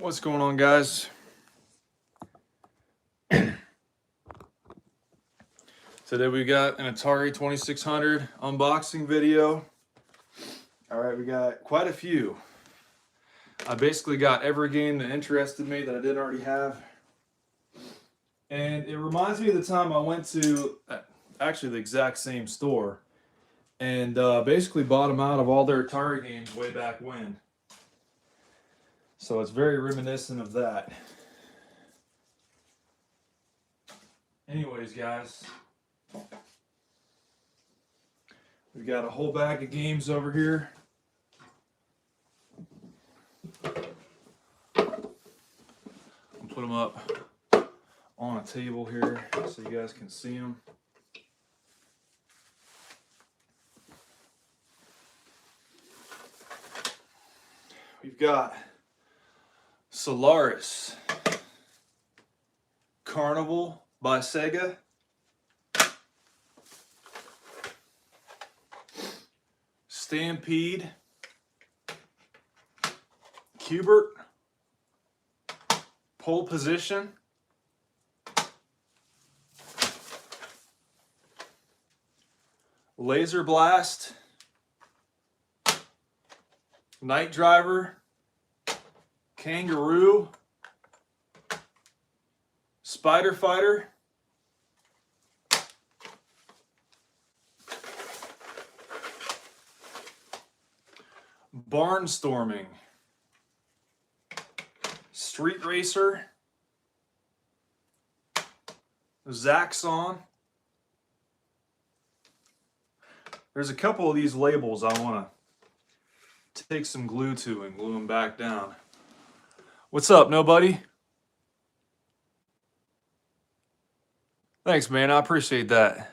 What's going on, guys? Today we got an Atari 2600 unboxing video. All right, we got quite a few. I basically got every game that interested me that I didn't already have. And it reminds me of the time I went to actually the exact same store and basically bought them out of all their Atari games way back when. So it's very reminiscent of that. Anyways, guys, we've got a whole bag of games over here. I'll put them up on a table here so you guys can see them. We've got Solaris, Carnival by Sega, Stampede, Cubert, Pole Position, Laser Blast, Night Driver, Kangaroo, Spider Fighter, Barnstorming, Street Racer, Zaxxon. There's a couple of these labels I want to take some glue to and glue them back down. What's up, nobody? Thanks, man. I appreciate that.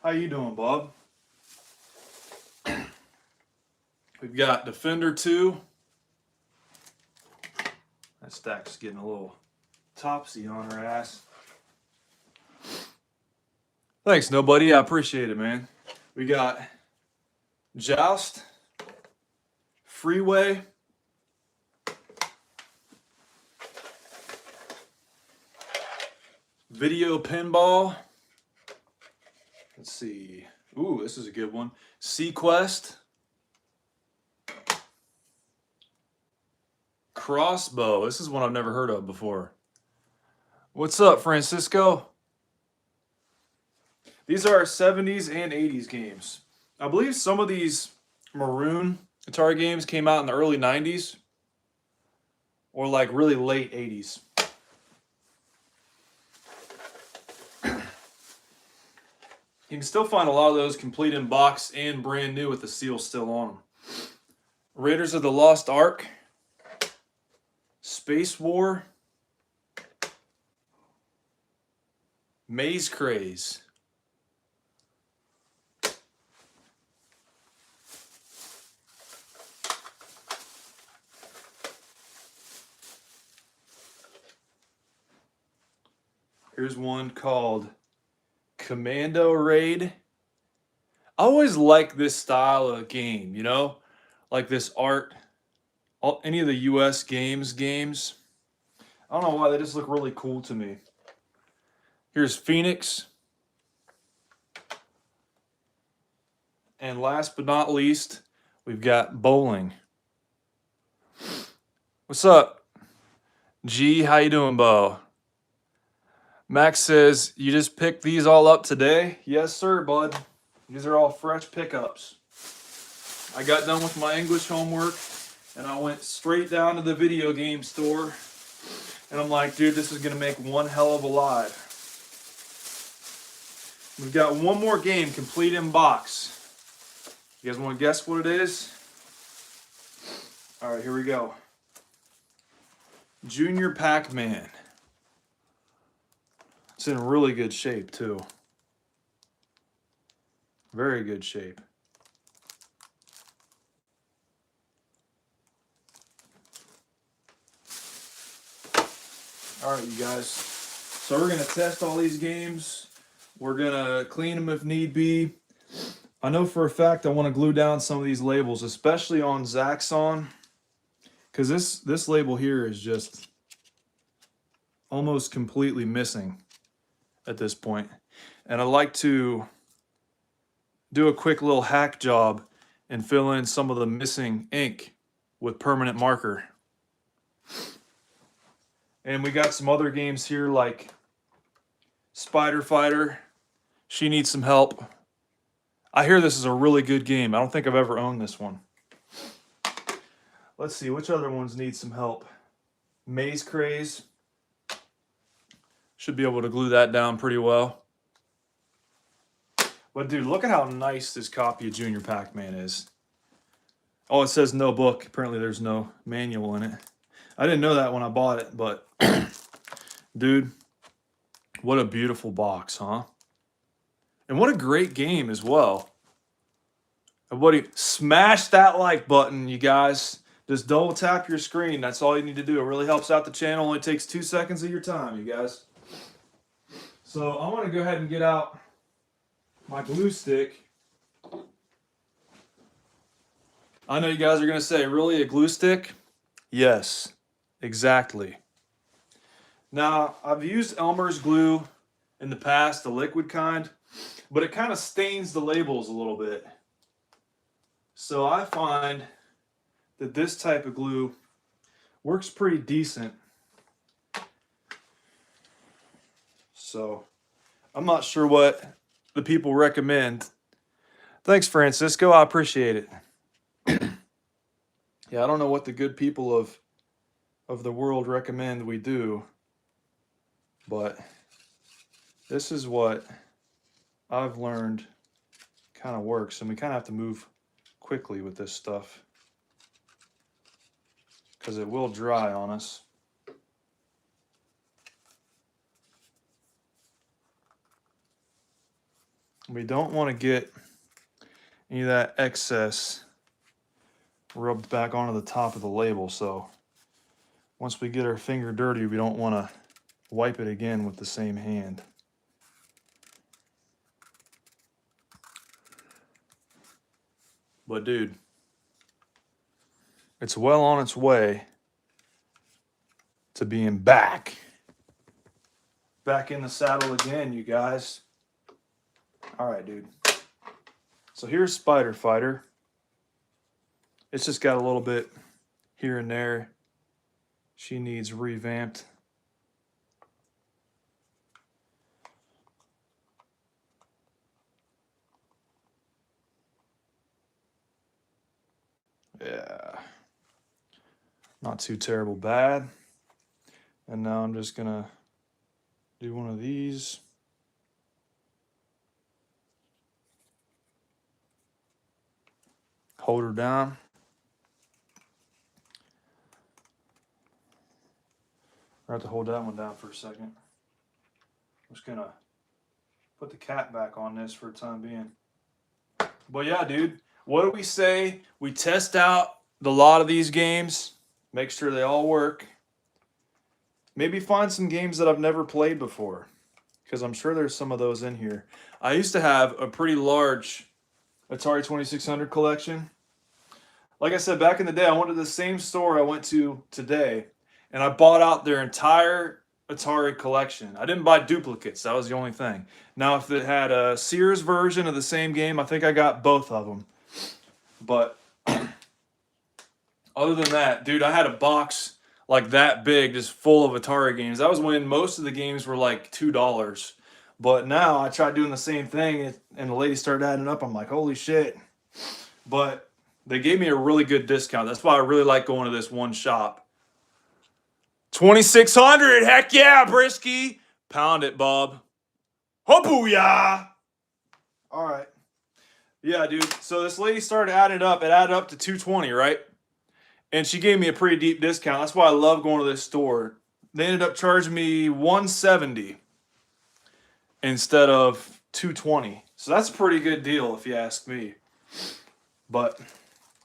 How you doing, Bob? We've got Defender 2. That stack's getting a little topsy on her ass. Thanks, nobody. I appreciate it, man. We got Joust, Freeway, Video Pinball. Let's see. Ooh, this is a good one. Sequest. Crossbow. This is one I've never heard of before. What's up, Francisco? These are 70s and 80s games. I believe some of these maroon Atari games came out in the early 90s or like really late 80s. You can still find a lot of those complete in box and brand new with the seal still on them. Raiders of the Lost Ark, Space War, Maze Craze, here's one called Commando Raid. I always like this style of game, you know, like this art. Any of the US games. I don't know why, they just look really cool to me. Here's Phoenix. And last but not least, we've got Bowling. What's up? G, how you doing, Bo? Max says, you just picked these all up today? Yes, sir, bud. These are all fresh pickups. I got done with my English homework and I went straight down to the video game store. And I'm like, dude, this is going to make one hell of a live. We've got one more game complete in box. You guys want to guess what it is? All right, here we go. Junior Pac-Man. It's in really good shape, too. Very good shape. All right, you guys. So we're going to test all these games. We're going to clean them if need be. I know for a fact I want to glue down some of these labels, especially on Zaxxon. because this label here is just almost completely missing at this point. And I like to do a quick little hack job and fill in some of the missing ink with permanent marker. And we got some other games here like Spider Fighter. She needs some help. I hear this is a really good game. I don't think I've ever owned this one. Let's see, which other ones need some help? Maze Craze. Should be able to glue that down pretty well. But dude, look at how nice this copy of Junior Pac-Man is. Oh, it says no book. Apparently there's no manual in it. I didn't know that when I bought it, but dude, what a beautiful box, huh? And what a great game as well. Everybody, smash that like button, you guys. Just double tap your screen. That's all you need to do. It really helps out the channel. Only takes 2 seconds of your time, you guys. So I want to go ahead and get out my glue stick. I know you guys are going to say, really, a glue stick? Yes, exactly. Now, I've used Elmer's glue in the past, the liquid kind, but it kind of stains the labels a little bit. So I find that this type of glue works pretty decent. So I'm not sure what the people recommend. Thanks, Francisco. I appreciate it. Yeah, I don't know what the good people of the world recommend we do, but this is what I've learned kind of works, and we kind of have to move quickly with this stuff because it will dry on us. We don't want to get any of that excess rubbed back onto the top of the label, so once we get our finger dirty, we don't want to wipe it again with the same hand. But dude, it's well on its way to being back in the saddle again, you guys. All right, dude. So here's Spider Fighter. It's just got a little bit here and there. She needs revamped. Yeah. Not too terrible bad. And now I'm just gonna do one of these. Hold her down. I have to hold that one down for a second. I'm just gonna put the cap back on this for the time being. But yeah, dude, what do we say? We test out a lot of these games, make sure they all work. Maybe find some games that I've never played before, because I'm sure there's some of those in here. I used to have a pretty large Atari 2600 collection. Like I said, back in the day, I went to the same store I went to today, and I bought out their entire Atari collection. I didn't buy duplicates. That was the only thing. Now, if it had a Sears version of the same game, I think I got both of them. But other than that, dude, I had a box like that big, just full of Atari games. That was when most of the games were like $2. But now I tried doing the same thing, and the lady started adding up. I'm like, holy shit. But they gave me a really good discount. That's why I really like going to this one shop. 2600, heck yeah, Brisky. Pound it, Bob. Oh, booyah. All right. Yeah, dude. So this lady started adding it up. It added up to 220, right? And she gave me a pretty deep discount. That's why I love going to this store. They ended up charging me $170 instead of $220. So that's a pretty good deal if you ask me. But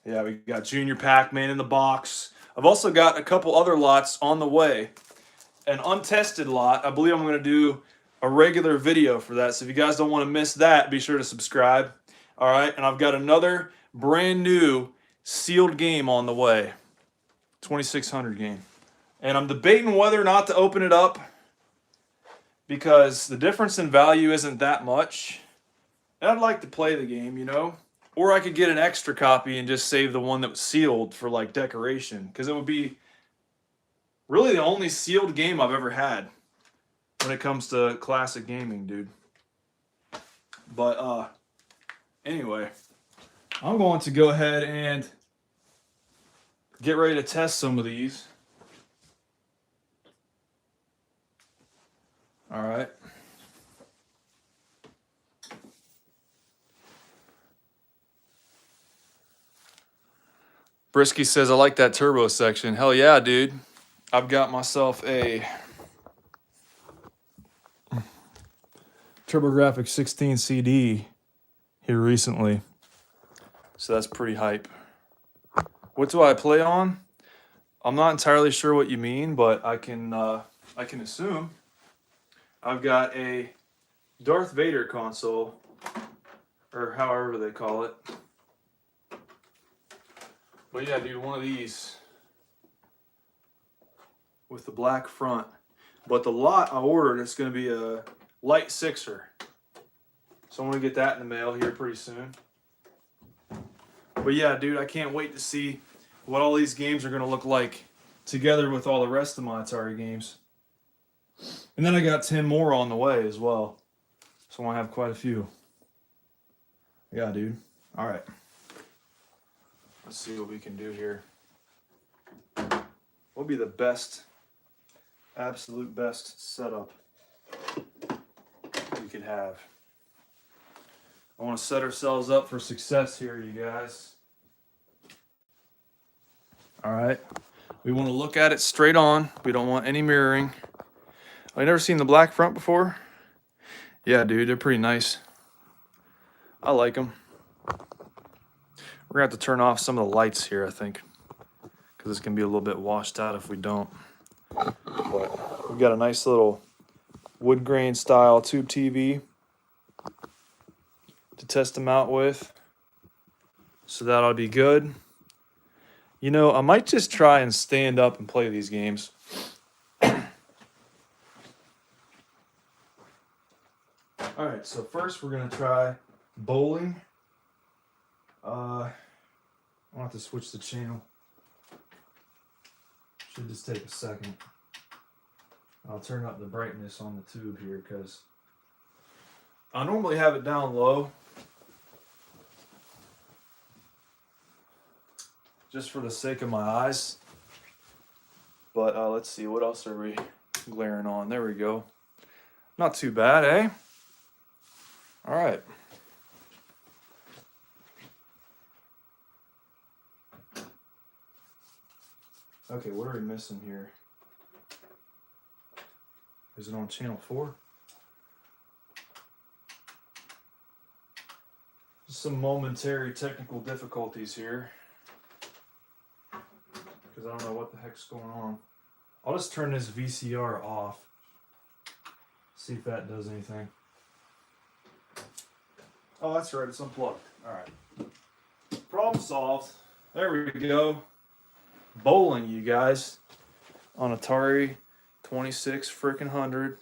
yeah, we got Junior Pac-Man in the box. I've also got a couple other lots on the way. An untested lot. I believe I'm going to do a regular video for that. So if you guys don't want to miss that, be sure to subscribe. All right, and I've got another brand new sealed game on the way. 2600 game. And I'm debating whether or not to open it up because the difference in value isn't that much. And I'd like to play the game, you know? Or I could get an extra copy and just save the one that was sealed for like decoration. Because it would be really the only sealed game I've ever had when it comes to classic gaming, dude. But anyway, I'm going to go ahead and get ready to test some of these. All right. Brisky says, I like that turbo section. Hell yeah, dude. I've got myself a TurboGrafx 16 CD here recently. So that's pretty hype. What do I play on? I'm not entirely sure what you mean, but I can assume. I've got a Darth Vader console, or however they call it. But yeah, dude, one of these with the black front. But the lot I ordered is going to be a light sixer. So I'm going to get that in the mail here pretty soon. But yeah, dude, I can't wait to see what all these games are going to look like together with all the rest of my Atari games. And then I got 10 more on the way as well. So I want to have quite a few. Yeah, dude. All right. Let's see what we can do here. What would be the best, absolute best setup we could have? I want to set ourselves up for success here, you guys. All right. We want to look at it straight on. We don't want any mirroring. I've never seen the black front before. Yeah, dude, they're pretty nice. I like them. We're going to have to turn off some of the lights here, I think, because it's going to be a little bit washed out if we don't. But we've got a nice little wood grain style tube TV to test them out with. So that'll be good. You know, I might just try and stand up and play these games. All right, so first we're going to try bowling. I'll have to switch the channel. Should just take a second. I'll turn up the brightness on the tube here because I normally have it down low just for the sake of my eyes. But let's see, what else are we glaring on? There we go. Not too bad, eh? All right. Okay, what are we missing here? Is it on channel 4? Just some momentary technical difficulties here. Because I don't know what the heck's going on. I'll just turn this VCR off. See if that does anything. Oh, that's right, it's unplugged. Alright. Problem solved. There we go. Bowling, you guys, on Atari 26 freaking 100.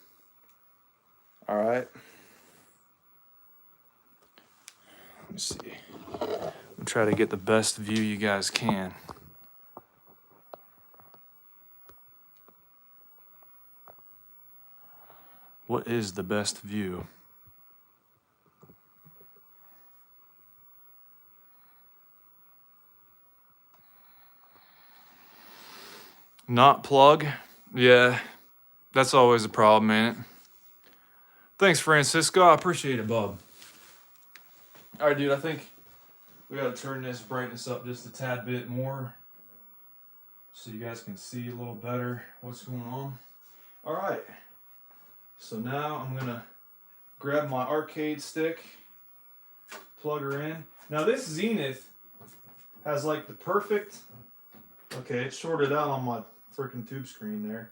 All right. Let me see. I'm try to get the best view you guys can. What is the best view? Not plug? Yeah, that's always a problem, ain't it? Thanks, Francisco. I appreciate it, bub. All right, dude, I think we got to turn this brightness up just a tad bit more so you guys can see a little better what's going on. All right, so now I'm going to grab my arcade stick, plug her in. Now, this Zenith has like the perfect... Okay, it shorted out on my freaking tube screen there.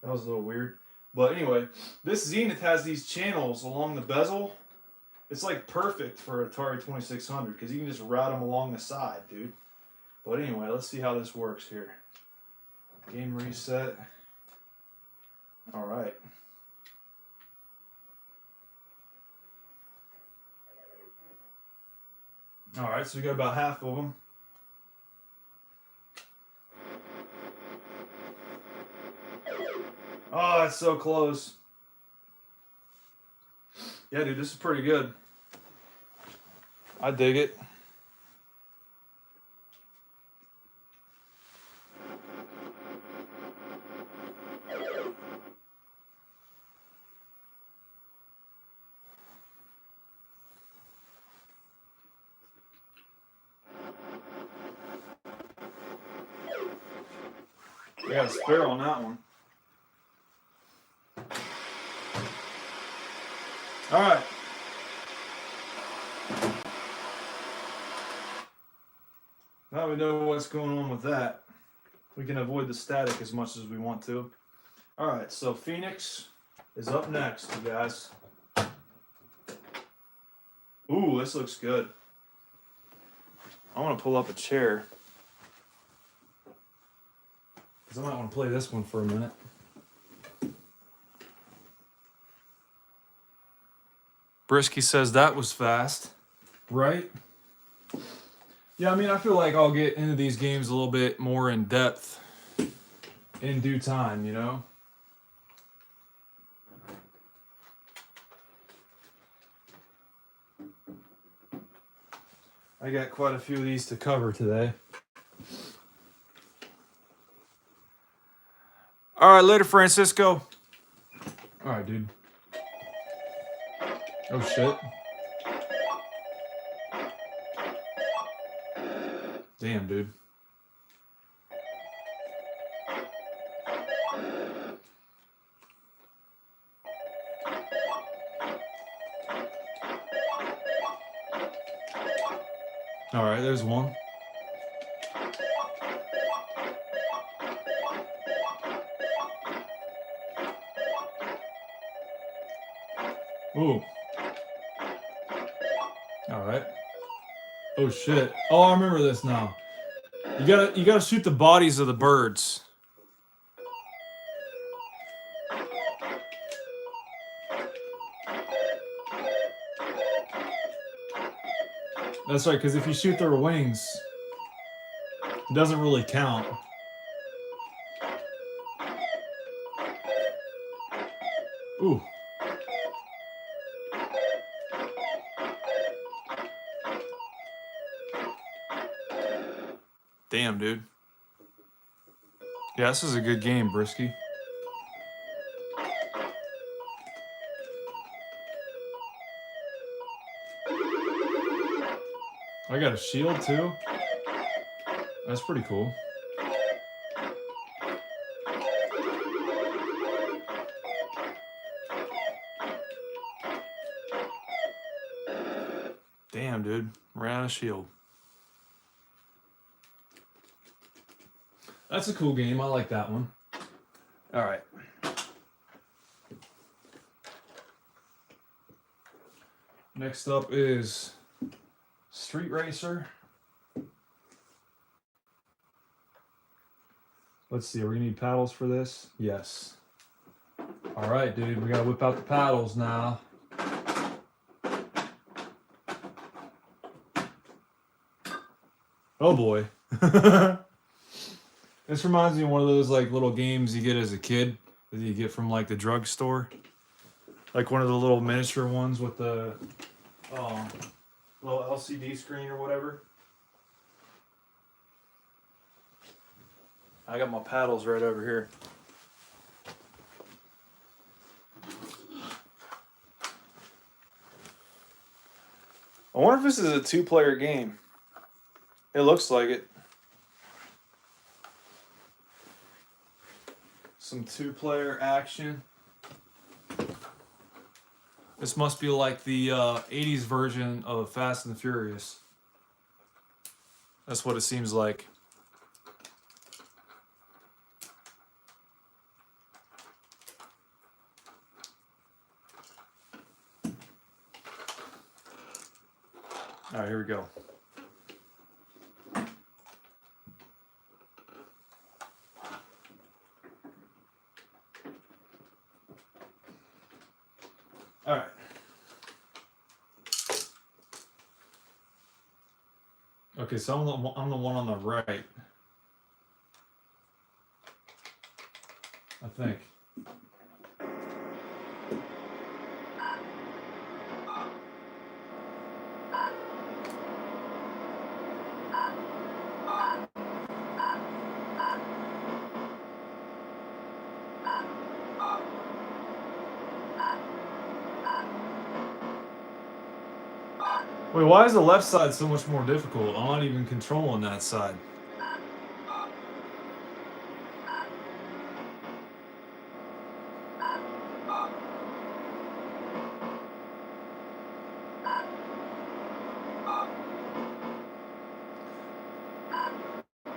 That was a little weird. But anyway, this Zenith has these channels along the bezel. It's like perfect for Atari 2600 because you can just route them along the side, dude. But anyway, let's see how this works here. Game reset. All right. All right, so we got about half of them. Oh, that's so close. Yeah, dude, this is pretty good. I dig it. We got a spare on that one. All right. Now we know what's going on with that. We can avoid the static as much as we want to. All right, so Phoenix is up next, you guys. Ooh, this looks good. I want to pull up a chair, because I might want to play this one for a minute. Brisky says that was fast, right? Yeah, I mean, I feel like I'll get into these games a little bit more in depth in due time, you know? I got quite a few of these to cover today. All right, later, Francisco. All right, dude. Oh, shit. Damn, dude. All right, there's one. Ooh. All right. Oh shit. Oh, I remember this now. You gotta shoot the bodies of the birds. That's right, because if you shoot their wings, it doesn't really count. Ooh. Damn, dude. Yeah, this is a good game, Brisky. I got a shield too. That's pretty cool. Damn, dude. Ran out of shield. That's a cool game. I like that one. All right. Next up is Street Racer. Let's see, are we gonna need paddles for this? Yes. All right, dude, we gotta whip out the paddles now. Oh boy. This reminds me of one of those like little games you get as a kid that you get from like the drugstore. Like one of the little miniature ones with the little LCD screen or whatever. I got my paddles right over here. I wonder if this is a two-player game. It looks like it. Some two-player action. This must be like the 80s version of Fast and the Furious. That's what it seems like. All right, here we go. Okay, so I'm the one on the right. I think. Wait, why is the left side so much more difficult? I'm not even controlling that side.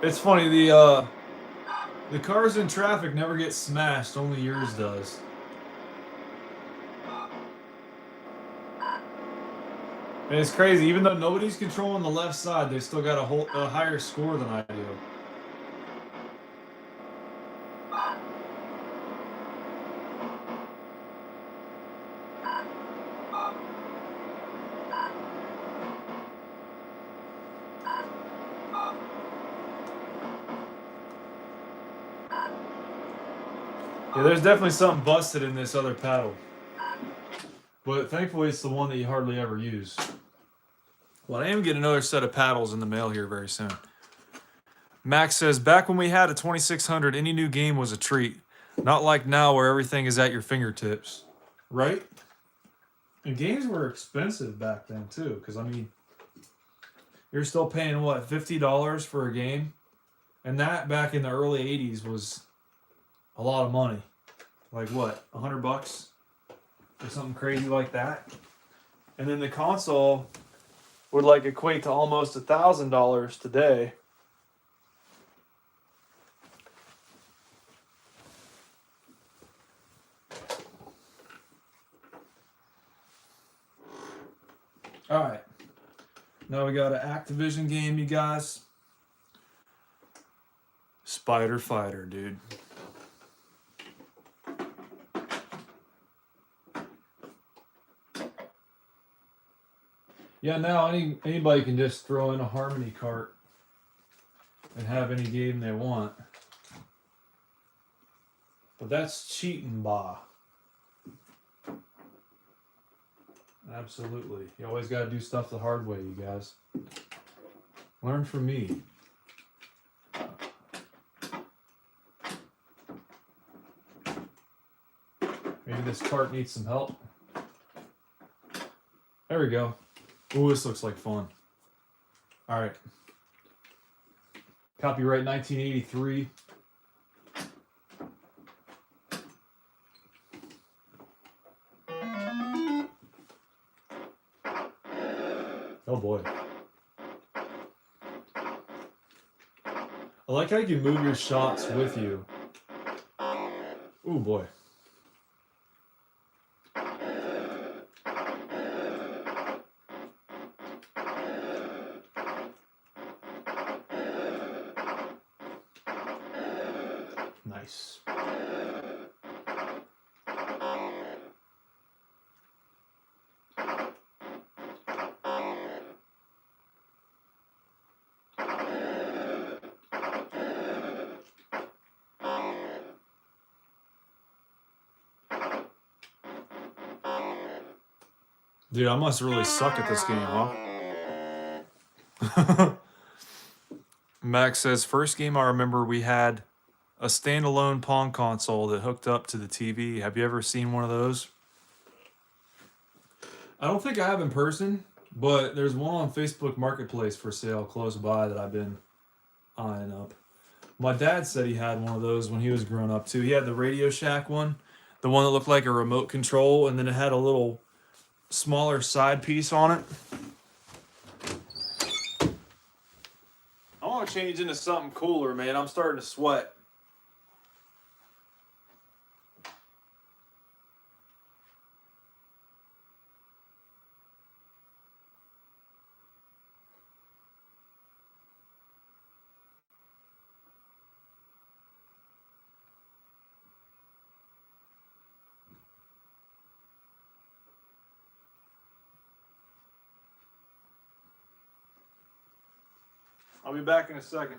It's funny, the cars in traffic never get smashed, only yours does. And it's crazy, even though nobody's controlling the left side, they still got a higher score than I do. Yeah, there's definitely something busted in this other paddle. But thankfully it's the one that you hardly ever use. Well, I am getting another set of paddles in the mail here very soon. Max says, back when we had a 2600, any new game was a treat. Not like now where everything is at your fingertips. Right? And games were expensive back then too, because I mean, you're still paying what, $50 for a game? And that back in the early 80s was a lot of money. Like what, $100 or something crazy like that? And then the console would like equate to almost $1,000 today. All right. Now we got an Activision game, you guys. Spider Fighter, dude. Yeah, now anybody can just throw in a Harmony cart and have any game they want. But that's cheating, bah. Absolutely. You always got to do stuff the hard way, you guys. Learn from me. Maybe this cart needs some help. There we go. Ooh, this looks like fun. All right. Copyright 1983. Oh boy. I like how you can move your shots with you. Oh boy. Nice. Dude, I must really suck at this game, huh? Max says, first game I remember we had a standalone Pong console that hooked up to the TV. Have you ever seen one of those? I don't think I have in person, but there's one on Facebook Marketplace for sale close by that I've been eyeing up. My dad said he had one of those when he was growing up too. He had the Radio Shack one, the one that looked like a remote control, and then it had a little smaller side piece on it. I want to change into something cooler, man. I'm starting to sweat. I'll be back in a second.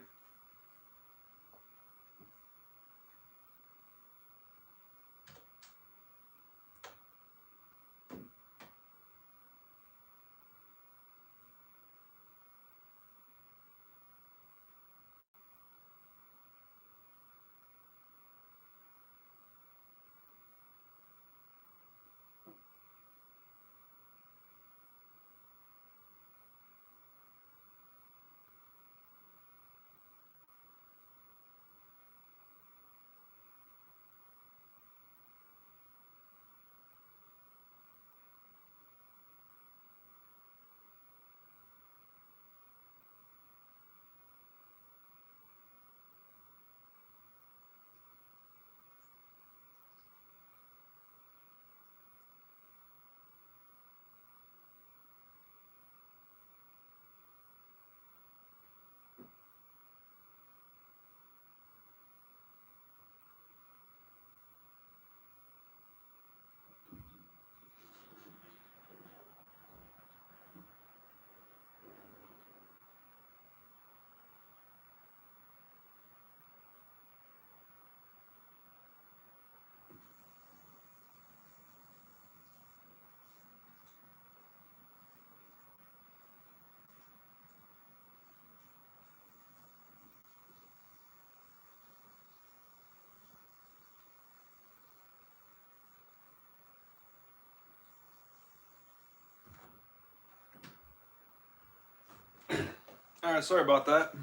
All right, sorry about that.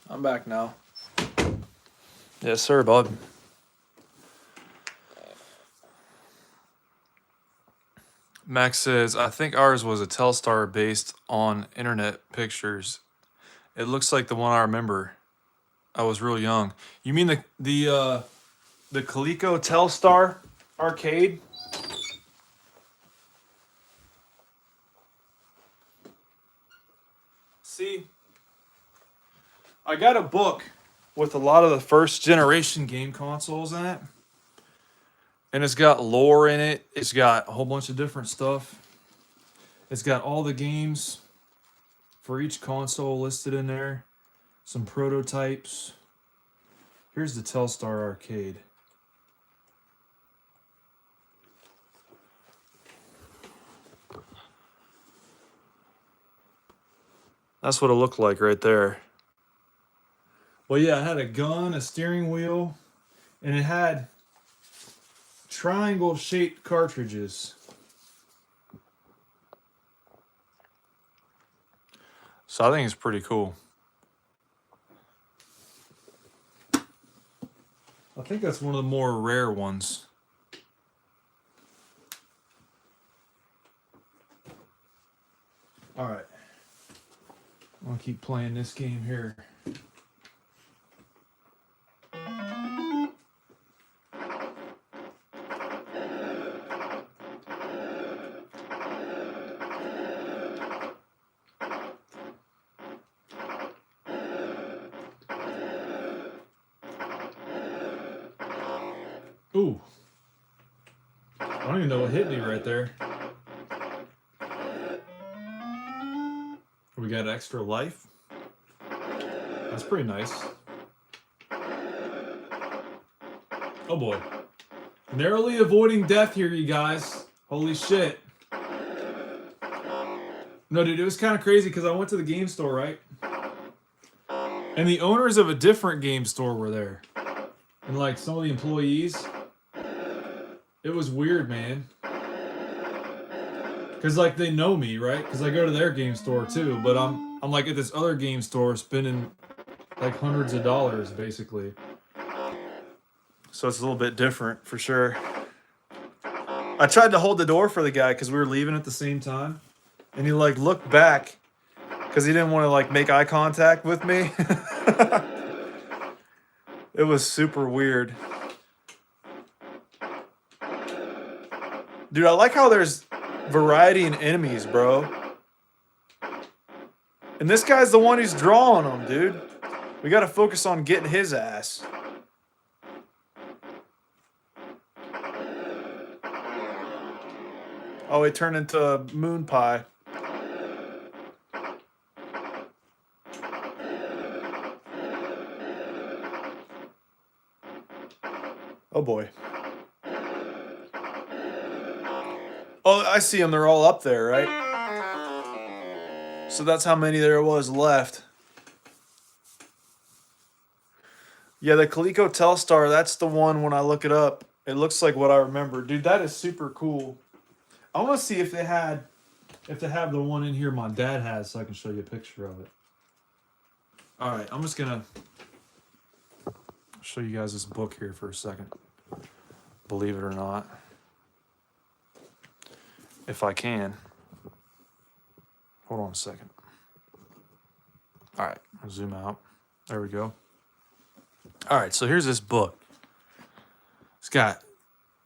I'm back now. Yes, sir, bud. Max says, I think ours was a Telstar based on internet pictures. It looks like the one I remember. I was real young. You mean the Coleco Telstar arcade? See, I got a book with a lot of the first generation game consoles in it. And it's got lore in it. It's got a whole bunch of different stuff. It's got all the games for each console listed in there. Some prototypes. Here's the Telstar arcade. That's what it looked like right there. Well, yeah, it had a gun, a steering wheel, and it had triangle-shaped cartridges. So I think it's pretty cool. I think that's one of the more rare ones. All right. I'm going to keep playing this game here. Ooh. I don't even know what hit me right there. We got extra life. That's pretty nice. Oh boy. Narrowly avoiding death here, you guys. Holy shit. No, dude, it was kind of crazy because I went to the game store, right? And the owners of a different game store were there. And like some of the employees. It was weird, man. Because like they know me, right? Because I go to their game store too. But I'm like at this other game store spending like hundreds of dollars basically. So it's a little bit different for sure. I tried to hold the door for the guy because we were leaving at the same time. And he like looked back because he didn't want to like make eye contact with me. It was super weird. Dude, I like how there's variety in enemies, bro. And this guy's the one who's drawing them, dude. We got to focus on getting his ass. Oh, he turned into a moon pie. Oh boy. Oh, I see them. They're all up there, right? So that's how many there was left. Yeah, the Coleco Telstar, that's the one when I look it up. It looks like what I remember. Dude, that is super cool. I want to see if they have the one in here my dad has so I can show you a picture of it. All right, I'm just going to show you guys this book here for a second. Believe it or not. If I can. Hold on a second. All right, I'll zoom out. There we go. All right, so here's this book. It's got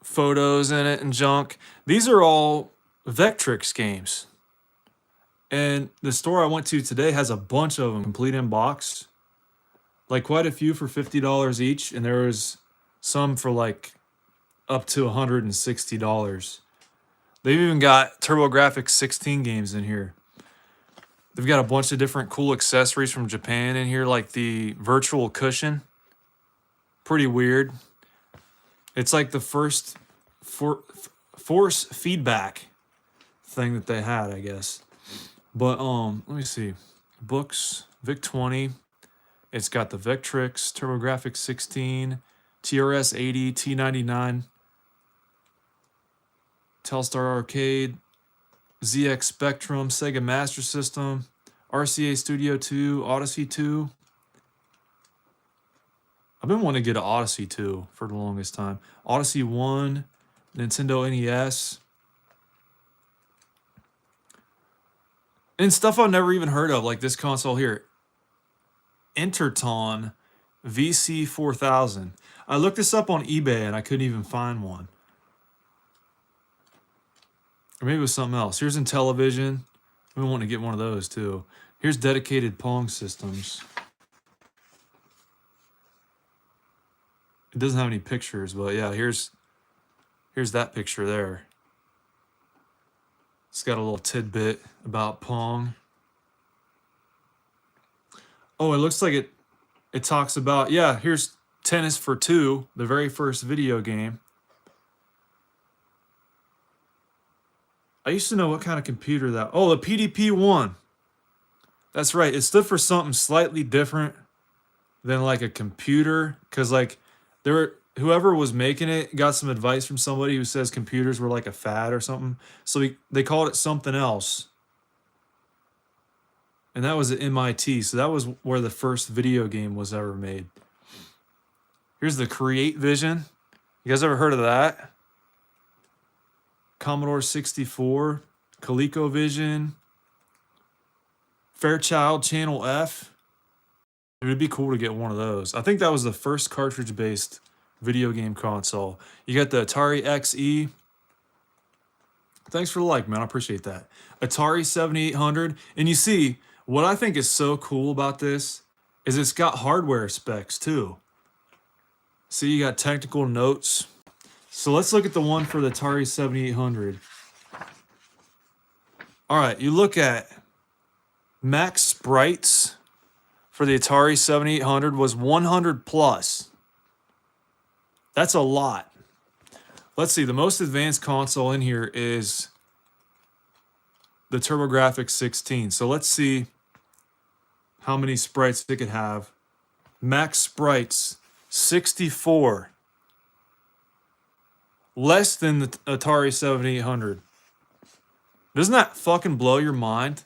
photos in it and junk. These are all Vectrix games. And the store I went to today has a bunch of them complete in box. Like quite a few for $50 each. And there was some for like up to $160. They've even got TurboGrafx 16 games in here. They've got a bunch of different cool accessories from Japan in here, like the virtual cushion. Pretty weird. It's like the first force feedback thing that they had, I guess. But let me see. Books, VIC-20. It's got the Vectrix, TurboGrafx 16, TRS-80, T99, Telstar Arcade, ZX Spectrum, Sega Master System, RCA Studio 2, Odyssey 2. I've been wanting to get an Odyssey 2 for the longest time. Odyssey 1, Nintendo NES. And stuff I've never even heard of, like this console here. Interton VC4000. I looked this up on eBay and I couldn't even find one. Or maybe it was something else. Here's Intellivision. I've been wanting to get one of those too. Here's dedicated Pong systems. It doesn't have any pictures, but yeah, here's that picture there. It's got a little tidbit about Pong. Oh, it looks like it talks about, yeah, here's Tennis for Two, the very first video game. I used to know what kind of computer that, oh, the PDP-1. That's right, it stood for something slightly different than like a computer, because like whoever was making it got some advice from somebody who says computers were like a fad or something. So they called it something else. And that was at MIT. So that was where the first video game was ever made. Here's the Create Vision. You guys ever heard of that? Commodore 64, ColecoVision, Fairchild Channel F. It would be cool to get one of those. I think that was the first cartridge-based video game console. You got the Atari XE. Thanks for the like, man. I appreciate that. Atari 7800. And you see, what I think is so cool about this is it's got hardware specs too. See, you got technical notes. So let's look at the one for the Atari 7800. All right, you look at max sprites for the Atari 7800 was 100 plus. That's a lot. Let's see, the most advanced console in here is the TurboGrafx 16. So let's see how many sprites it could have. Max sprites, 64. Less than the Atari 7800. Doesn't that fucking blow your mind?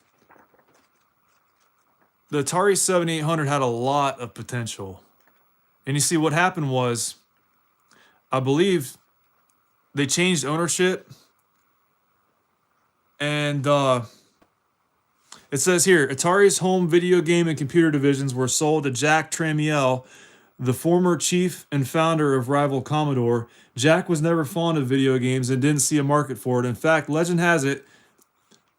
The Atari 7800 had a lot of potential. And you see what happened was, I believe they changed ownership. And it says here, Atari's home video game and computer divisions were sold to Jack Tramiel, the former chief and founder of rival Commodore. Jack was never fond of video games and didn't see a market for it. In fact, legend has it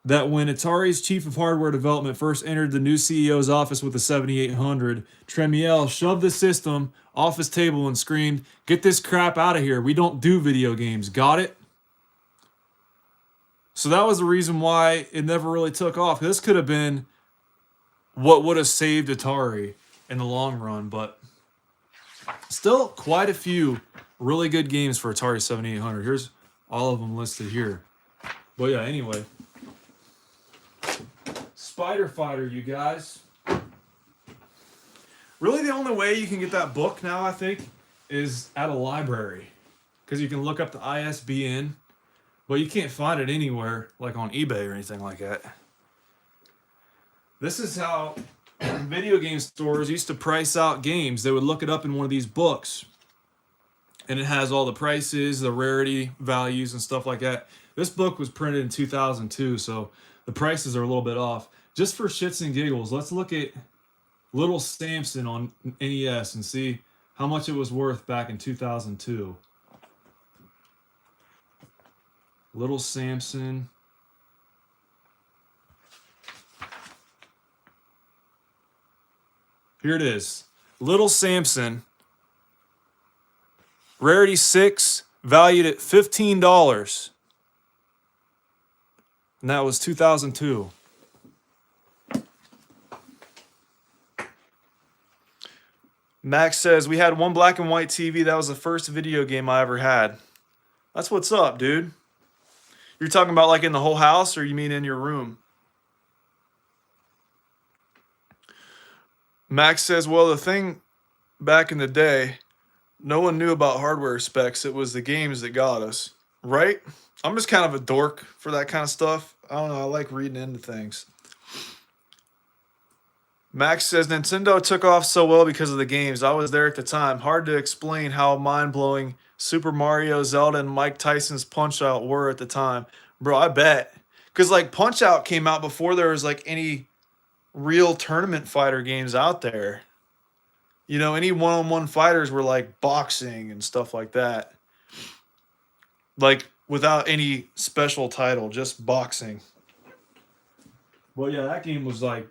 that when Atari's chief of hardware development first entered the new CEO's office with the 7800, Tramiel shoved the system off his table and screamed, "Get this crap out of here. We don't do video games. Got it?" So that was the reason why it never really took off. This could have been what would have saved Atari in the long run, but still quite a few Really good games for Atari 7800. Here's all of them listed here. But yeah, anyway. Spider Fighter, you guys. Really the only way you can get that book now, I think, is at a library. Because you can look up the ISBN, but you can't find it anywhere, like on eBay or anything like that. This is how video game stores used to price out games. They would look it up in one of these books. And it has all the prices, the rarity values, and stuff like that. This book was printed in 2002, so the prices are a little bit off. Just for shits and giggles, let's look at Little Samson on NES and see how much it was worth back in 2002. Little Samson. Here it is. Little Samson. Rarity 6, valued at $15. And that was 2002. Max says, we had one black and white TV. That was the first video game I ever had. That's what's up, dude. You're talking about like in the whole house, or you mean in your room? Max says, well, the thing back in the day, no one knew about hardware specs. It was the games that got us, right? I'm just kind of a dork for that kind of stuff. I don't know. I like reading into things. Max says, Nintendo took off so well because of the games. I was there at the time. Hard to explain how mind-blowing Super Mario, Zelda, and Mike Tyson's Punch-Out were at the time. Bro, I bet. Because, like, Punch-Out came out before there was, like, any real tournament fighter games out there. You know, any one-on-one fighters were like boxing and stuff like that. Like without any special title, just boxing. Well, yeah, that game was like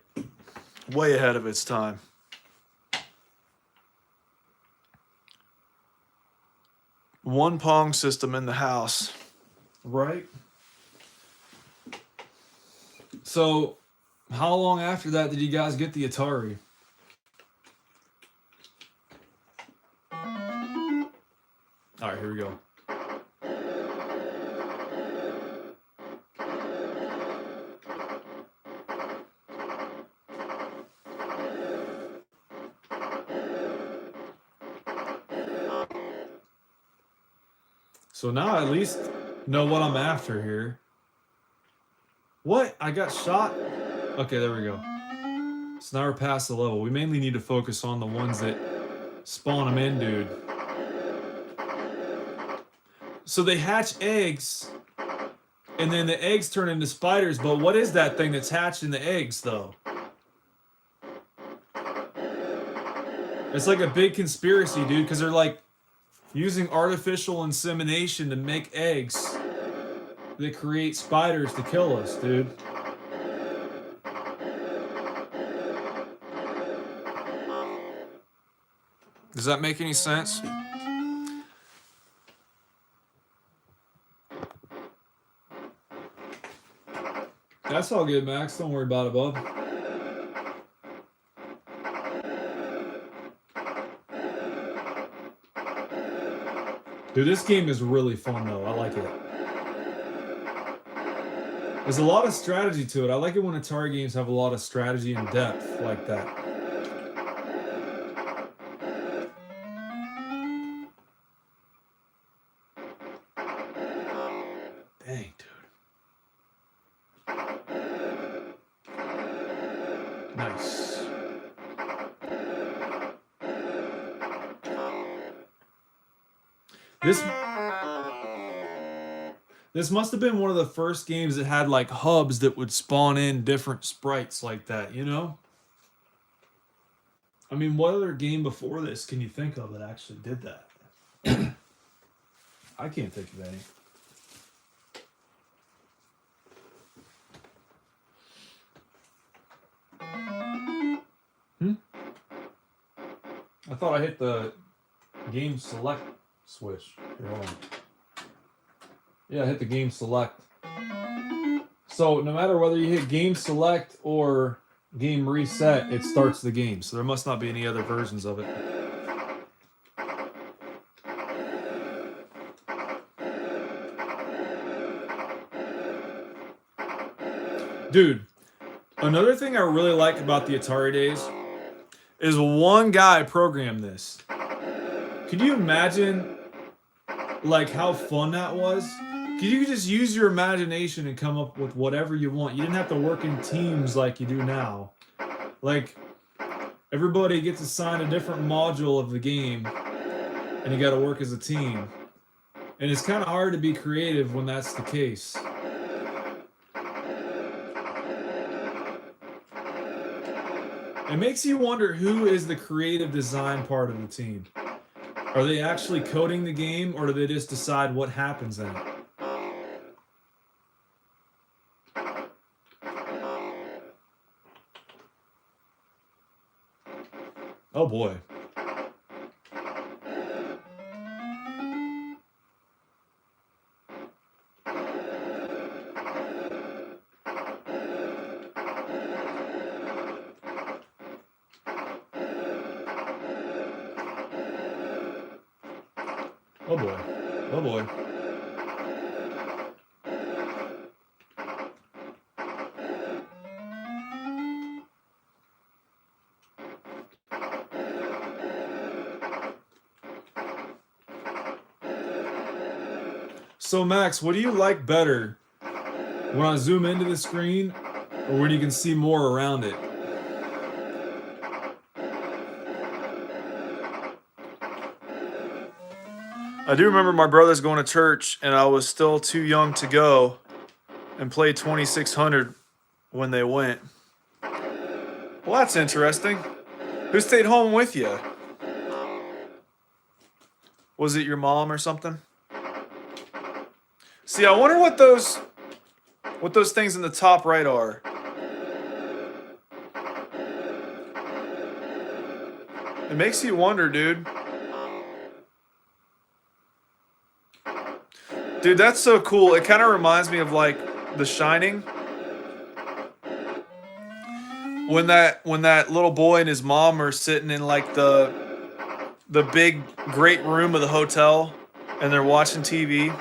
way ahead of its time. One Pong system in the house. Right? So, how long after that did you guys get the Atari? All right, here we go. So now I at least know what I'm after here. What? I got shot? Okay, there we go. So now we're past the level. We mainly need to focus on the ones that spawn them in, dude. So they hatch eggs, and then the eggs turn into spiders, but what is that thing that's hatched in the eggs, though? It's like a big conspiracy, dude, because they're like using artificial insemination to make eggs that create spiders to kill us, dude. Does that make any sense? That's all good, Max. Don't worry about it, bud. Dude, this game is really fun, though. I like it. There's a lot of strategy to it. I like it when Atari games have a lot of strategy and depth like that. Dang, dude. Nice. This must have been one of the first games that had like hubs that would spawn in different sprites like that, you know? I mean, what other game before this can you think of that actually did that? I can't think of any. I thought I hit the game select switch. Here, hold on. Yeah, I hit the game select. So no matter whether you hit game select or game reset, it starts the game. So there must not be any other versions of it. Dude, another thing I really like about the Atari days is one guy programmed this. Could you imagine like how fun that was? Cause you could just use your imagination and come up with whatever you want. You didn't have to work in teams like you do now. Like everybody gets assigned a different module of the game and you got to work as a team. And it's kind of hard to be creative when that's the case. It makes you wonder who is the creative design part of the team. Are they actually coding the game, or do they just decide what happens in it? Oh boy. Oh boy. Oh boy. So Max, what do you like better? When I zoom into the screen or when you can see more around it? I do remember my brothers going to church and I was still too young to go and play 2600 when they went. Well, that's interesting. Who stayed home with you? Was it your mom or something? See, I wonder what those things in the top right are. It makes you wonder, dude. Dude, that's so cool. It kind of reminds me of like The Shining. When that little boy and his mom are sitting in like the big great room of the hotel and they're watching TV.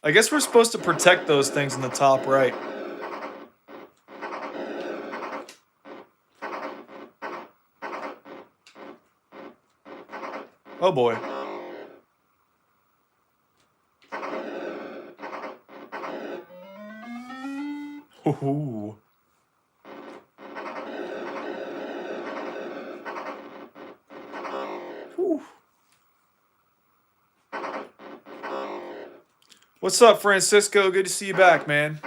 I guess we're supposed to protect those things in the top right. Oh boy. Ooh. Ooh. What's up, Francisco? Good to see you back, man.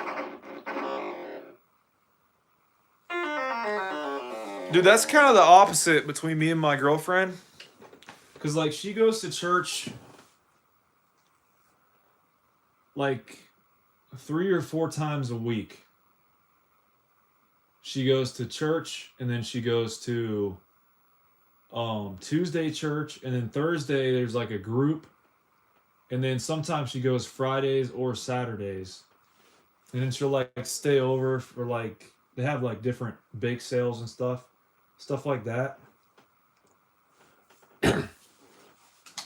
Dude, that's kind of the opposite between me and my girlfriend. Because, like, she goes to church, like, 3 or 4 times a week. She goes to church, and then she goes to Tuesday church, and then Thursday there's, like, a group. And then sometimes she goes Fridays or Saturdays. And then she'll, like, stay over for, like, they have, like, different bake sales and stuff like that.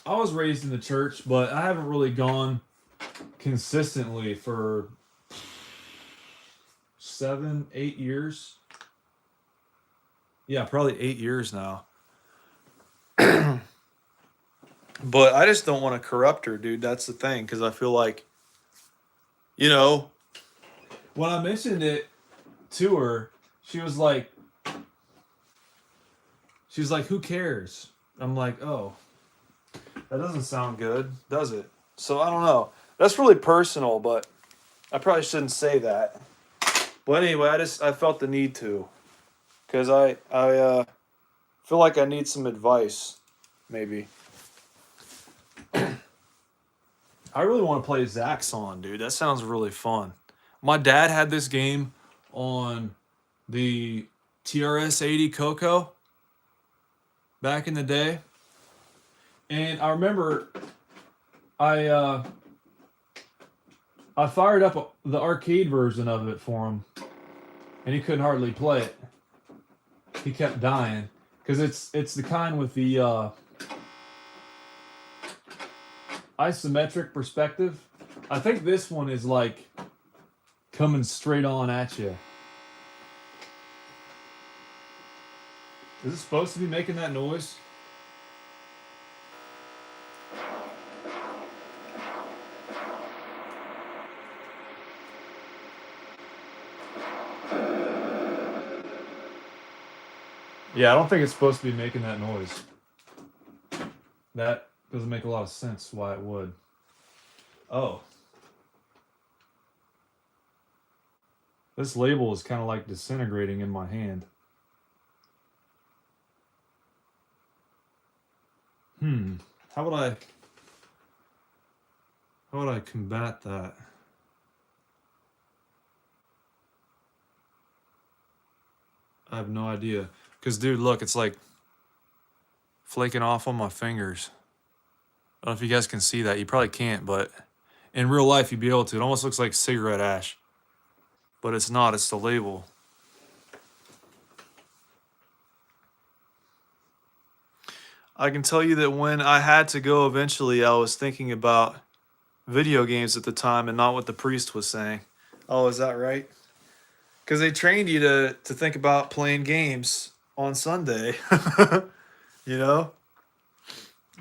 I was raised in the church, but I haven't really gone consistently for 7, 8 years. Yeah, probably 8 years now. But I just don't want to corrupt her, dude. That's the thing, because I feel like, you know, when I mentioned it to her, she was like, who cares? I'm like, oh, that doesn't sound good, does it? So I don't know. That's really personal, but I probably shouldn't say that. But anyway, I felt the need to, because I feel like I need some advice, maybe. I really want to play Zaxxon, dude. That sounds really fun. My dad had this game on the TRS-80 Coco back in the day. And I remember I fired up the arcade version of it for him, and he couldn't hardly play it. He kept dying because it's the kind with the isometric perspective. I think this one is like coming straight on at you. Is it supposed to be making that noise? Yeah, I don't think it's supposed to be making that noise. That doesn't make a lot of sense why it would. Oh. This label is kind of like disintegrating in my hand. How would I combat that? I have no idea. Because, dude, look, it's like flaking off on my fingers. I don't know if you guys can see that. You probably can't, but in real life, you'd be able to. It almost looks like cigarette ash. But it's not. It's the label. I can tell you that when I had to go eventually, I was thinking about video games at the time and not what the priest was saying. Oh, is that right? Because they trained you to think about playing games on Sunday. You know?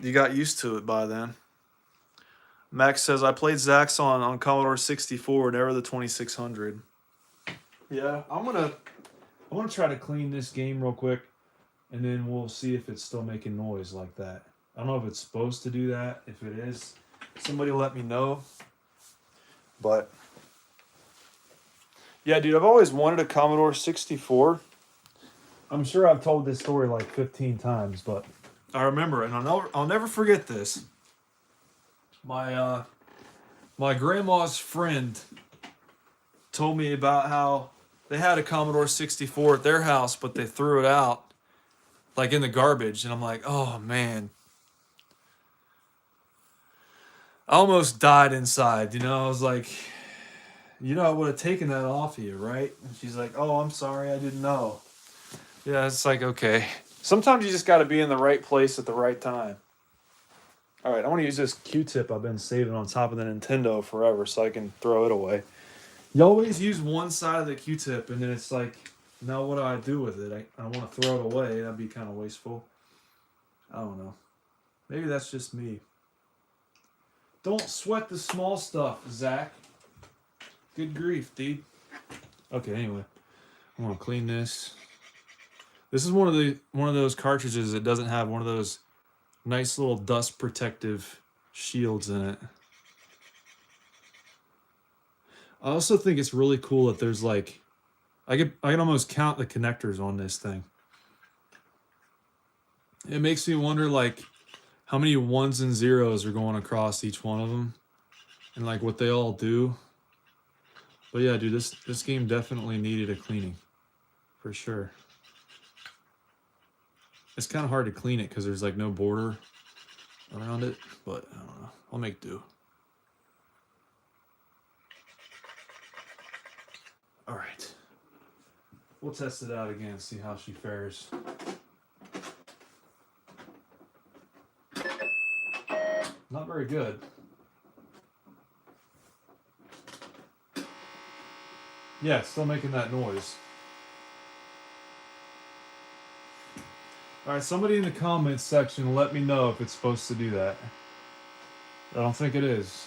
You got used to it by then. Max says, I played Zax on Commodore 64, never the 2600. Yeah, I'm gonna try to clean this game real quick, and then we'll see if it's still making noise like that. I don't know if it's supposed to do that. If it is, somebody let me know. But yeah, dude, I've always wanted a Commodore 64. I'm sure I've told this story like 15 times, but I remember it, and I'll never forget this. My grandma's friend told me about how they had a Commodore 64 at their house, but they threw it out like in the garbage, and I'm like, oh man. I almost died inside, you know. I was like, I would have taken that off of you, right? And she's like, oh, I'm sorry, I didn't know. Yeah, it's like, okay. Sometimes you just got to be in the right place at the right time. All right, I want to use this Q-tip I've been saving on top of the Nintendo forever so I can throw it away. You always use one side of the Q-tip, and then it's like, now what do I do with it? I want to throw it away. That'd be kind of wasteful. I don't know. Maybe that's just me. Don't sweat the small stuff, Zach. Good grief, dude. Okay, anyway. I'm going to clean this. This is one of those cartridges that doesn't have one of those nice little dust protective shields in it. I also think it's really cool that there's like, I can almost count the connectors on this thing. It makes me wonder like how many ones and zeros are going across each one of them and like what they all do. But yeah, dude, this game definitely needed a cleaning for sure. It's kind of hard to clean it because there's like no border around it, but I don't know. I'll make do. All right. We'll test it out again, see how she fares. Not very good. Yeah, still making that noise. All right, somebody in the comments section let me know if it's supposed to do that. I don't think it is.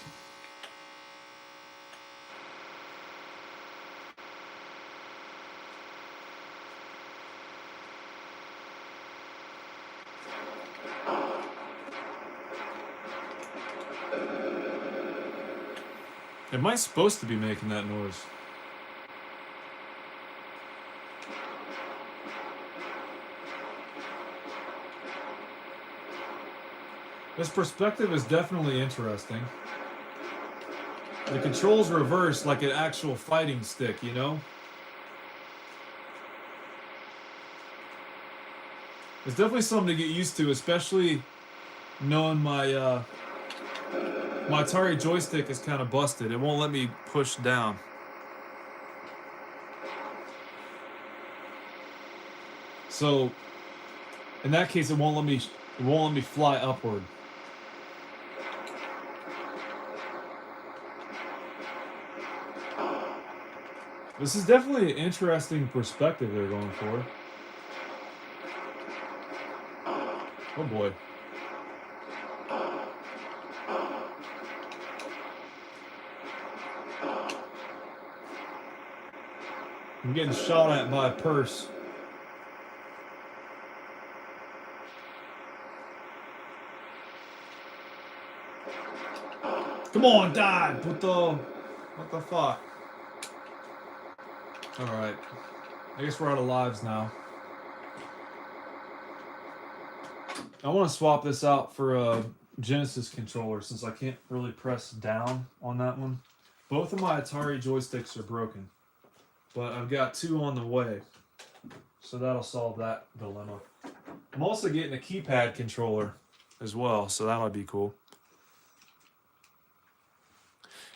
Am I supposed to be making that noise? This perspective is definitely interesting. The controls reverse like an actual fighting stick, you know? It's definitely something to get used to, especially knowing my my Atari joystick is kind of busted. It won't let me push down. So, in that case, it won't let me fly upward. This is definitely an interesting perspective they're going for. Oh boy. I'm getting shot at by a purse. Come on, die! What the fuck? Alright. I guess we're out of lives now. I want to swap this out for a Genesis controller since I can't really press down on that one. Both of my Atari joysticks are broken, but I've got 2 on the way, so that'll solve that dilemma. I'm also getting a keypad controller as well, so that might be cool.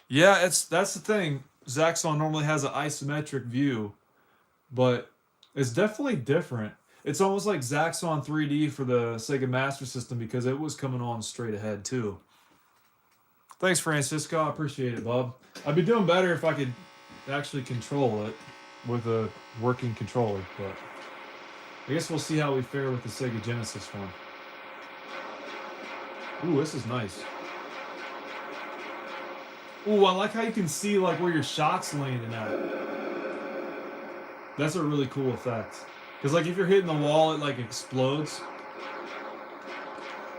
Yeah, that's the thing. Zaxxon normally has an isometric view, but it's definitely different. It's almost like Zaxxon 3D for the Sega Master System because it was coming on straight ahead too. Thanks, Francisco. I appreciate it, bub. I'd be doing better if I could actually control it with a working controller, but I guess we'll see how we fare with the Sega Genesis one. Ooh, this is nice. Ooh, I like how you can see like where your shot's landing at. That's a really cool effect. Because like if you're hitting the wall, it like explodes.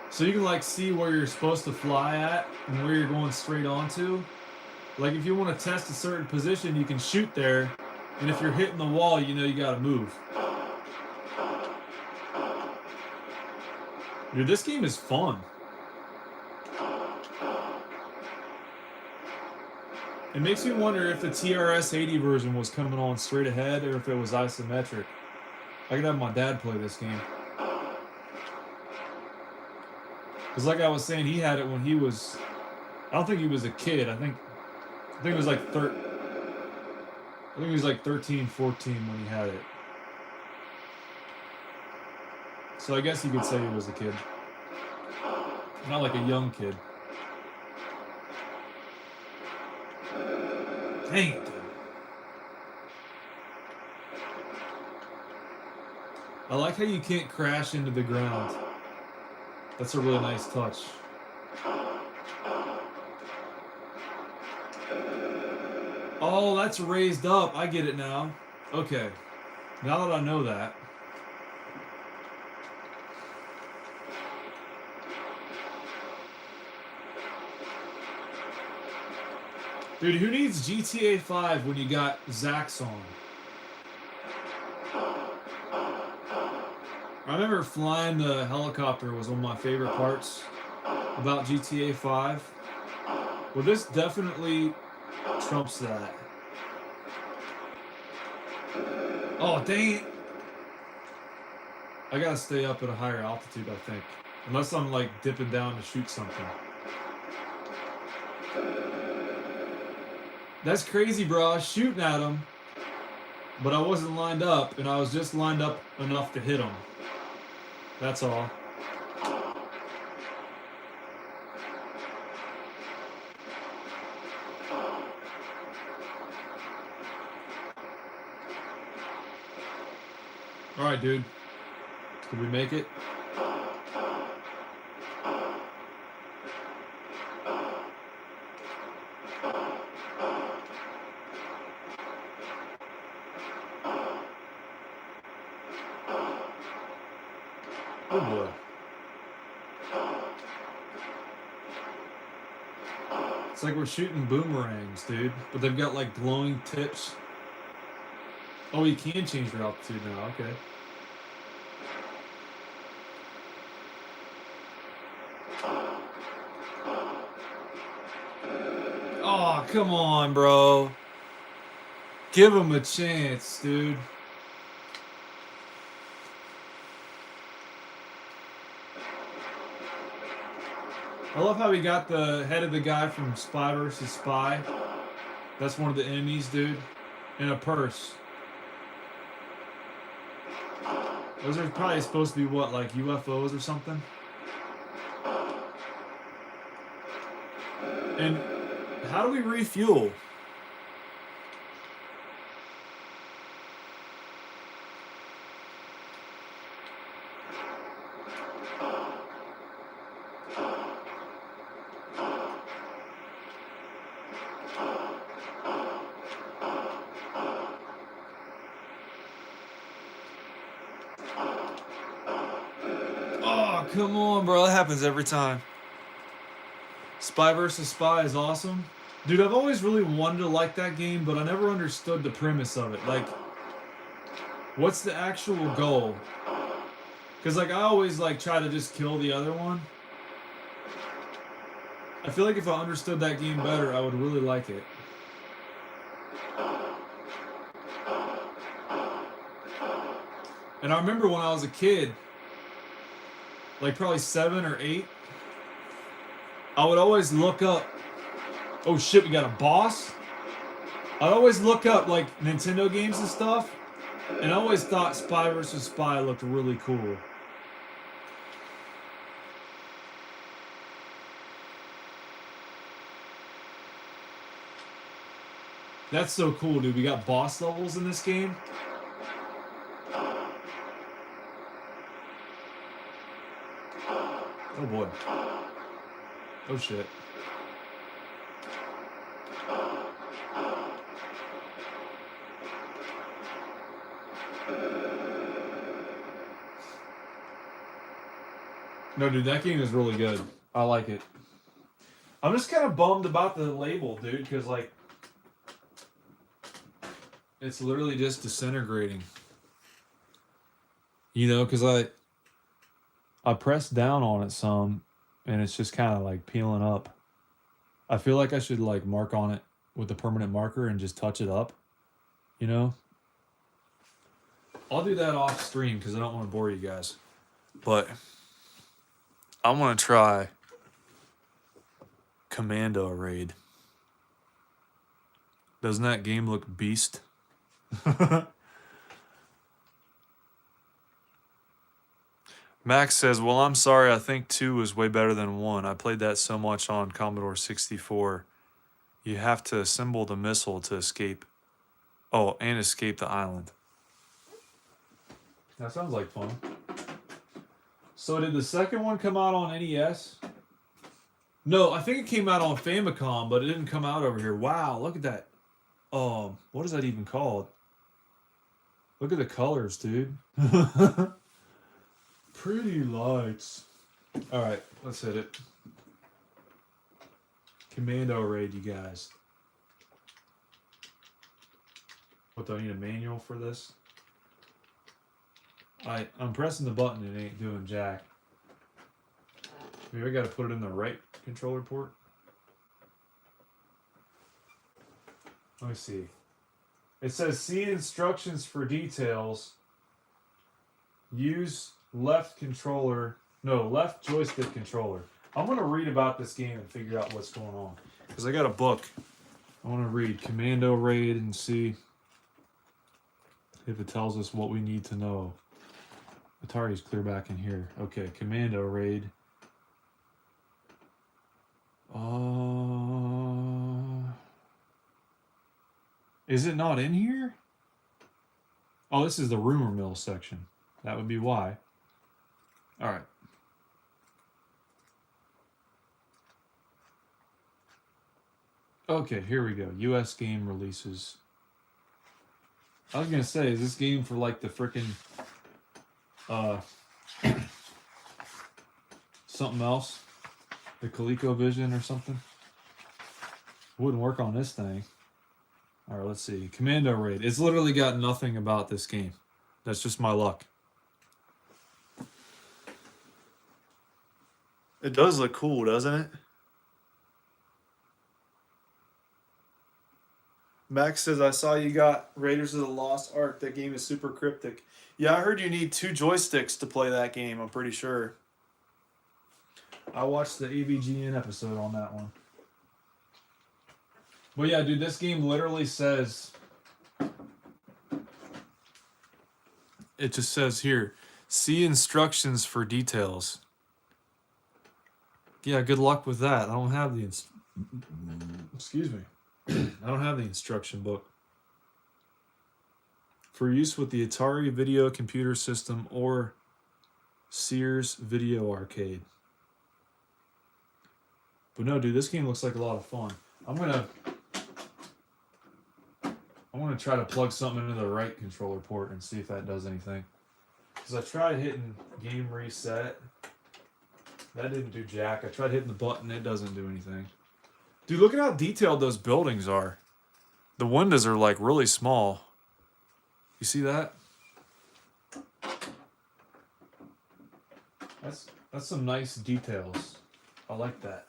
So you can like see where you're supposed to fly at and where you're going straight onto. Like if you want to test a certain position, you can shoot there. And if you're hitting the wall, you know you gotta move. Dude, this game is fun. It makes me wonder if the TRS-80 version was coming on straight ahead or if it was isometric. I could have my dad play this game. Because like I was saying, he had it when he was... I don't think he was a kid. I think it was like I think he was like 13, 14 when he had it. So I guess you could say he was a kid. Not like a young kid. Dang it, dude. I like how you can't crash into the ground. That's a really nice touch. Oh, that's raised up. I get it now. Okay. Now that I know that. Dude, who needs GTA 5 when you got Zaxxon? I remember flying the helicopter was one of my favorite parts about GTA 5. Well, this definitely trumps that. Oh, dang it. I gotta stay up at a higher altitude, I think. Unless I'm like dipping down to shoot something. That's crazy, bro. I was shooting at him, but I wasn't lined up, and I was just lined up enough to hit him. That's all. All right, dude. Did we make it? Oh boy. It's like we're shooting boomerangs, dude. But they've got like glowing tips. Oh, you can change your altitude now. Okay. Oh, come on, bro. Give him a chance, dude. I love how we got the head of the guy from Spy vs. Spy. That's one of the enemies, dude. In a purse. Those are probably supposed to be what, like UFOs or something? And how do we refuel? Oh, come on, bro. That happens every time. Spy vs. Spy is awesome. Dude, I've always really wanted to like that game, but I never understood the premise of it. Like, what's the actual goal? Because, like, I always, like, try to just kill the other one. I feel like if I understood that game better, I would really like it. And I remember when I was a kid, like probably 7 or 8, I would always look up, oh shit, we got a boss? I'd always look up like Nintendo games and stuff, and I always thought Spy vs. Spy looked really cool. That's so cool, dude. We got boss levels in this game. Oh boy. Oh shit. No, dude, that game is really good. I like it. I'm just kind of bummed about the label, dude, because, like, it's literally just disintegrating. You know, because I pressed down on it some, and it's just kind of, like, peeling up. I feel like I should, like, mark on it with a permanent marker and just touch it up, you know? I'll do that off stream because I don't want to bore you guys. But I want to try Commando Raid. Doesn't that game look beast? Max says, well, I'm sorry. I think 2 is way better than 1. I played that so much on Commodore 64. You have to assemble the missile to escape. Oh, and escape the island. That sounds like fun. So did the second one come out on NES? No, I think it came out on Famicom, but it didn't come out over here. Wow, look at that. What is that even called? Look at the colors, dude. Pretty lights. All right, let's hit it. Commando Raid, you guys. What, do I need a manual for this? I'm pressing the button and it ain't doing jack. Maybe I gotta put it in the right controller port. Let me see. It says see instructions for details. Use left joystick controller. I'm gonna read about this game and figure out what's going on. Because I got a book. I wanna read Commando Raid and see if it tells us what we need to know. Atari's clear back in here. Okay, Commando Raid. Is it not in here? Oh, this is the rumor mill section. That would be why. All right. Okay, here we go. US game releases. I was gonna say, is this game for like the frickin' something else? The ColecoVision or something? Wouldn't work on this thing. All right, let's see. Commando Raid. It's literally got nothing about this game. That's just my luck. It does look cool, doesn't it? Max says, I saw you got Raiders of the Lost Ark. That game is super cryptic. Yeah, I heard you need 2 joysticks to play that game, I'm pretty sure. I watched the AVGN episode on that one. But yeah, dude, this game literally says... It just says here, see instructions for details. Yeah, good luck with that. I don't have the... Excuse me. I don't have the instruction book. For use with the Atari video computer system or Sears Video Arcade. But no, dude, this game looks like a lot of fun. I'm gonna try to plug something into the right controller port and see if that does anything. Because I tried hitting game reset. That didn't do jack. I tried hitting the button. It doesn't do anything. Dude, look at how detailed those buildings are. The windows are like really small. You see that? That's some nice details. I like that.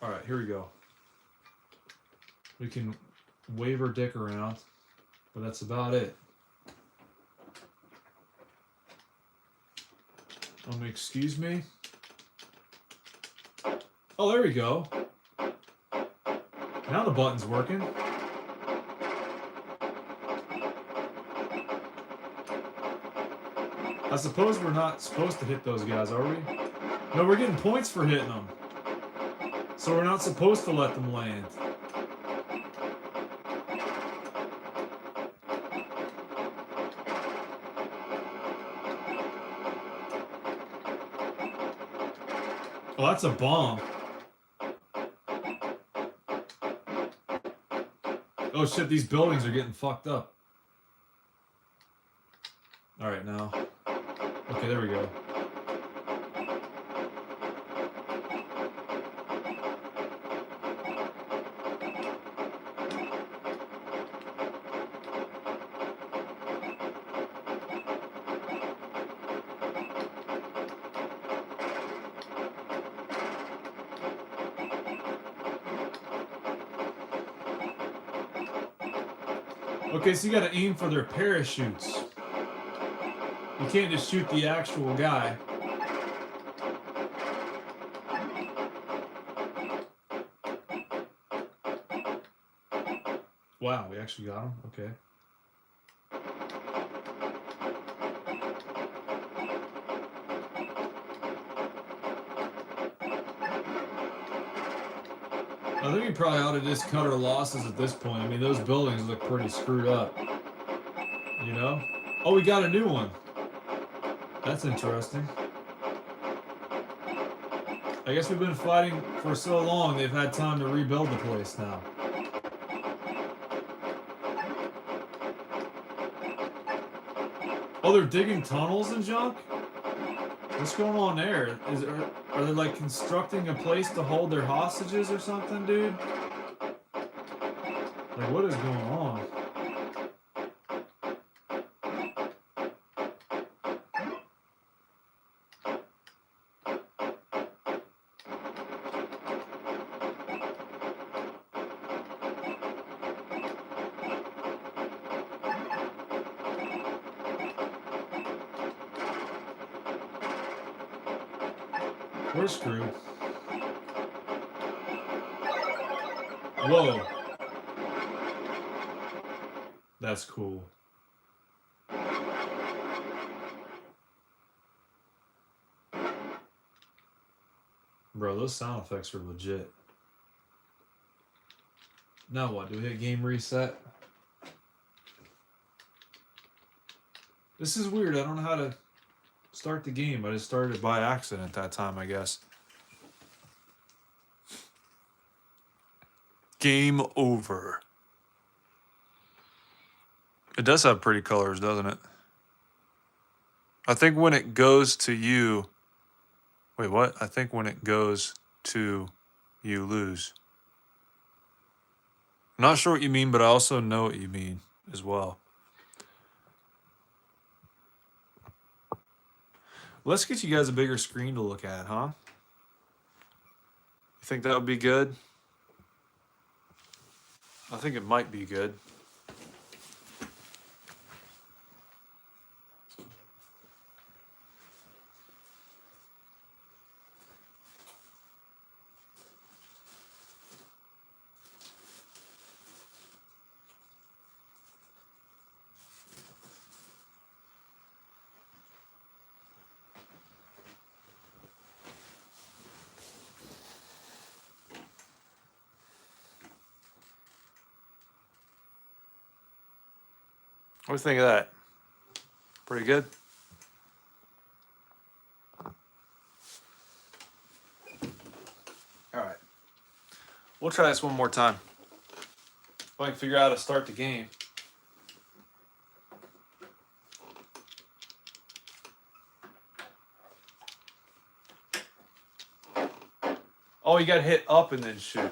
All right, here we go. We can wave our dick around, but that's about it. Excuse me? Oh, there we go. Now the button's working. I suppose we're not supposed to hit those guys, are we? No, we're getting points for hitting them. So we're not supposed to let them land. Oh, that's a bomb. Oh shit, these buildings are getting fucked up. Alright, now. Okay, there we go. Okay, so you gotta aim for their parachutes. You can't just shoot the actual guy. Wow, we actually got him? Okay. I think we probably ought to just cut our losses at this point. I mean, those buildings look pretty screwed up. You know? Oh, we got a new one. That's interesting. I guess we've been fighting for so long, they've had time to rebuild the place now. Oh, they're digging tunnels and junk? What's going on there? Are they like constructing a place to hold their hostages or something, dude? Like, what is going on? We're screwed. Whoa. That's cool. Bro, those sound effects are legit. Now what? Do we hit game reset? This is weird. I don't know how to start the game. I just started it by accident that time, I guess. Game over. It does have pretty colors, doesn't it? I think when it goes to you... Wait, what? I think when it goes to you lose. I'm not sure what you mean, but I also know what you mean as well. Let's get you guys a bigger screen to look at, huh? You think that would be good? I think it might be good. What do you think of that? Pretty good. All right. We'll try this one more time. If I can figure out how to start the game. Oh, you got to hit up and then shoot.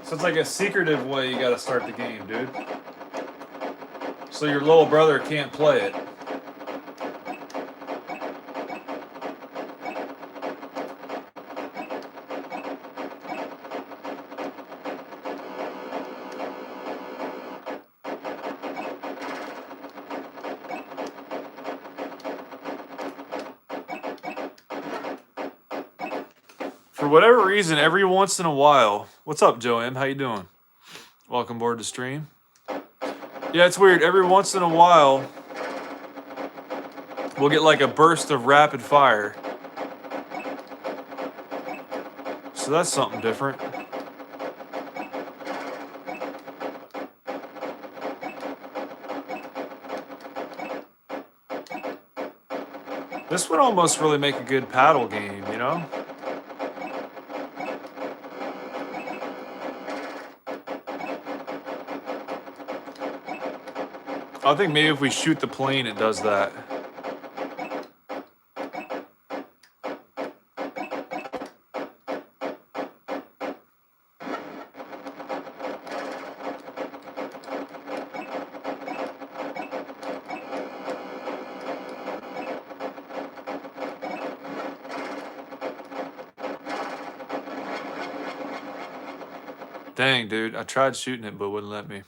So it's like a secretive way you got to start the game, dude. So your little brother can't play it. For whatever reason, every once in a while, what's up, Joe M? How you doing? Welcome aboard the stream. Yeah, it's weird. Every once in a while, we'll get like a burst of rapid fire. So that's something different. This would almost really make a good paddle game, you know? I think maybe if we shoot the plane, it does that. Dang, dude. I tried shooting it, but it wouldn't let me.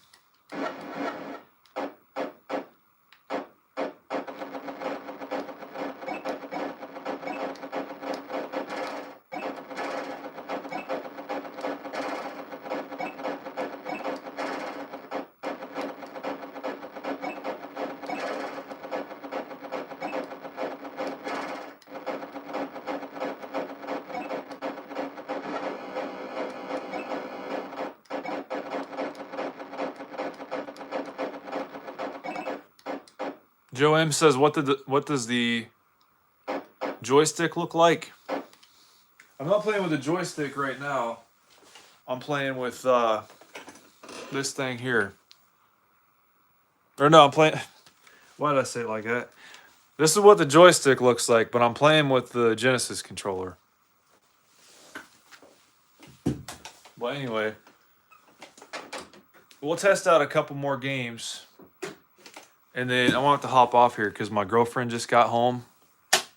Joe M says, what does the joystick look like? I'm not playing with a joystick right now. I'm playing with this thing here. Or no, I'm playing... Why did I say it like that? This is what the joystick looks like, but I'm playing with the Genesis controller. But anyway, we'll test out a couple more games. And then I want to hop off here because my girlfriend just got home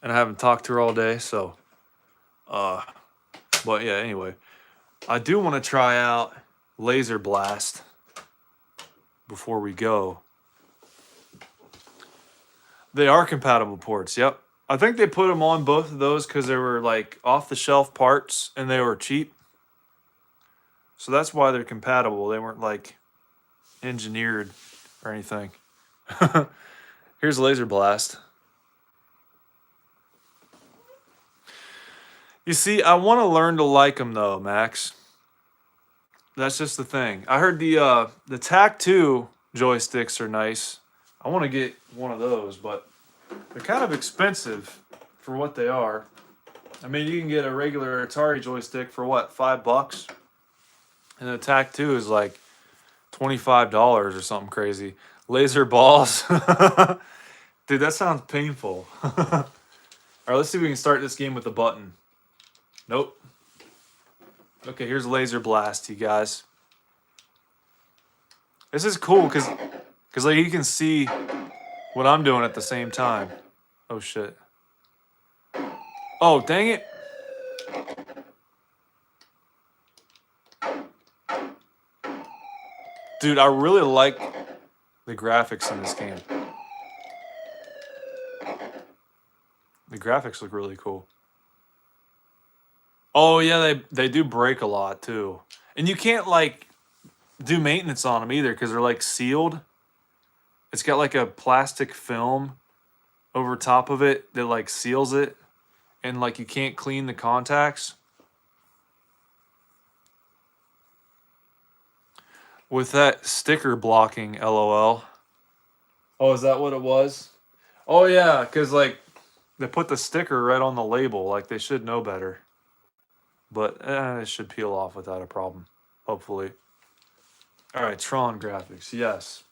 and I haven't talked to her all day. So, but yeah, anyway, I do want to try out Laser Blast before we go. They are compatible ports. Yep. I think they put them on both of those because they were like off the shelf parts and they were cheap. So that's why they're compatible. They weren't like engineered or anything. Here's Laser Blast. You see, I want to learn to like them though, Max. That's just the thing. I heard the TAC2 joysticks are nice. I want to get one of those, but they're kind of expensive for what they are. I mean, you can get a regular Atari joystick for what, $5? And the TAC2 is like $25 or something crazy. Laser balls. Dude, that sounds painful. All right, let's see if we can start this game with a button. Nope. Okay, here's Laser Blast, you guys. This is cool because like you can see what I'm doing at the same time. Oh shit. Oh, dang it. Dude, I really like the graphics in this game. The graphics look really cool. Oh yeah, they do break a lot too. And you can't like do maintenance on them either because they're like sealed. It's got like a plastic film over top of it that like seals it, and like you can't clean the contacts. With that sticker blocking, LOL. Oh, is that what it was? Oh yeah, because like they put the sticker right on the label. Like they should know better. But it should peel off without a problem, hopefully. All right, Tron graphics, yes.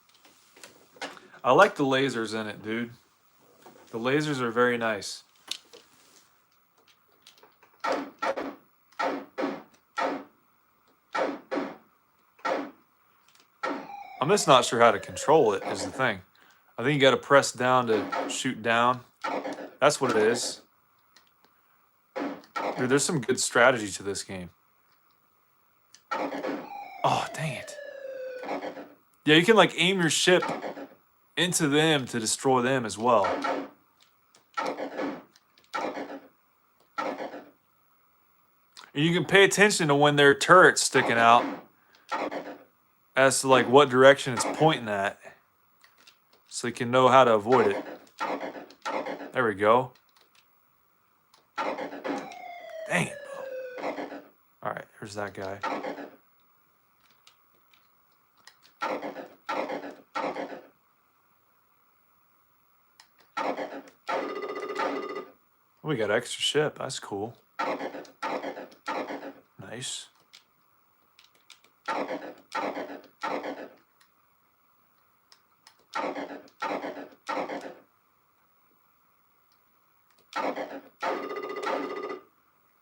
I like the lasers in it, dude. The lasers are very nice. I'm just not sure how to control it, is the thing. I think you got to press down to shoot down. That's what it is. Dude, there's some good strategy to this game. Oh, dang it. Yeah, you can like aim your ship into them to destroy them as well. And you can pay attention to when their turret's sticking out as to like what direction it's pointing at, so you can know how to avoid it. There we go. Dang it. All right, here's that guy. We got extra ship. That's cool. Nice.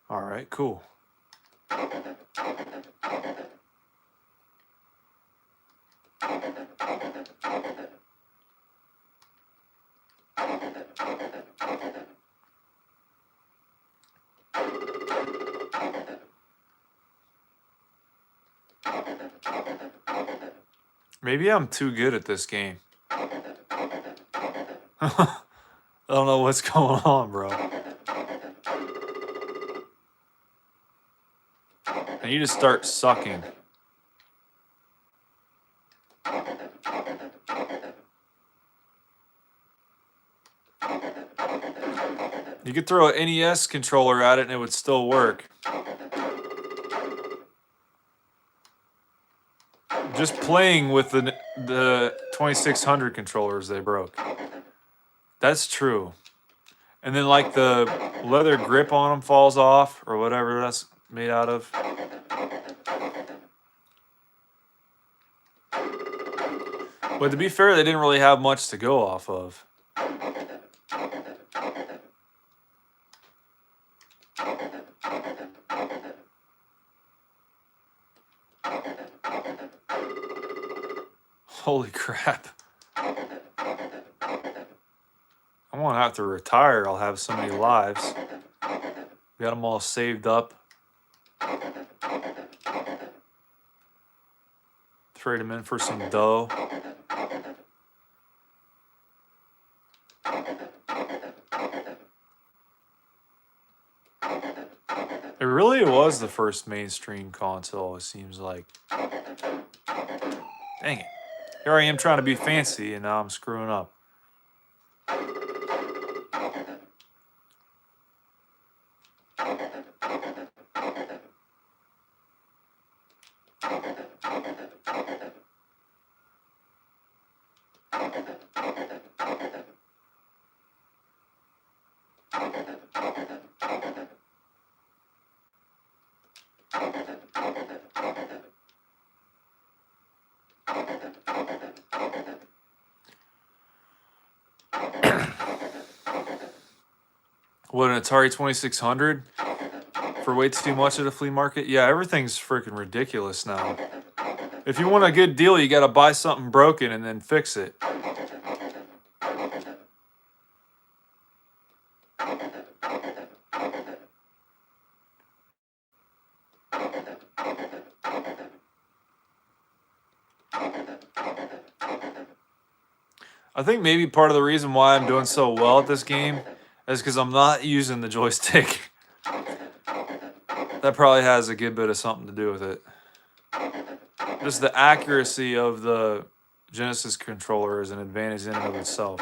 All right, cool. Maybe I'm too good at this game. I don't know what's going on, bro. I need to start sucking. You could throw an NES controller at it and it would still work. Just playing with the 2600 controllers, they broke. That's true. And then like the leather grip on them falls off or whatever that's made out of. But to be fair, they didn't really have much to go off of. Holy crap. I'm gonna have to retire. I'll have so many lives. Got them all saved up. Trade them in for some dough. It really was the first mainstream console, it seems like. Dang it. Here I am trying to be fancy, and now I'm screwing up. What, an Atari 2600? For way too much at a flea market? Yeah, everything's freaking ridiculous now. If you want a good deal, you gotta buy something broken and then fix it. I think maybe part of the reason why I'm doing so well at this game is because I'm not using the joystick. That probably has a good bit of something to do with it. Just the accuracy of the Genesis controller is an advantage in and of itself.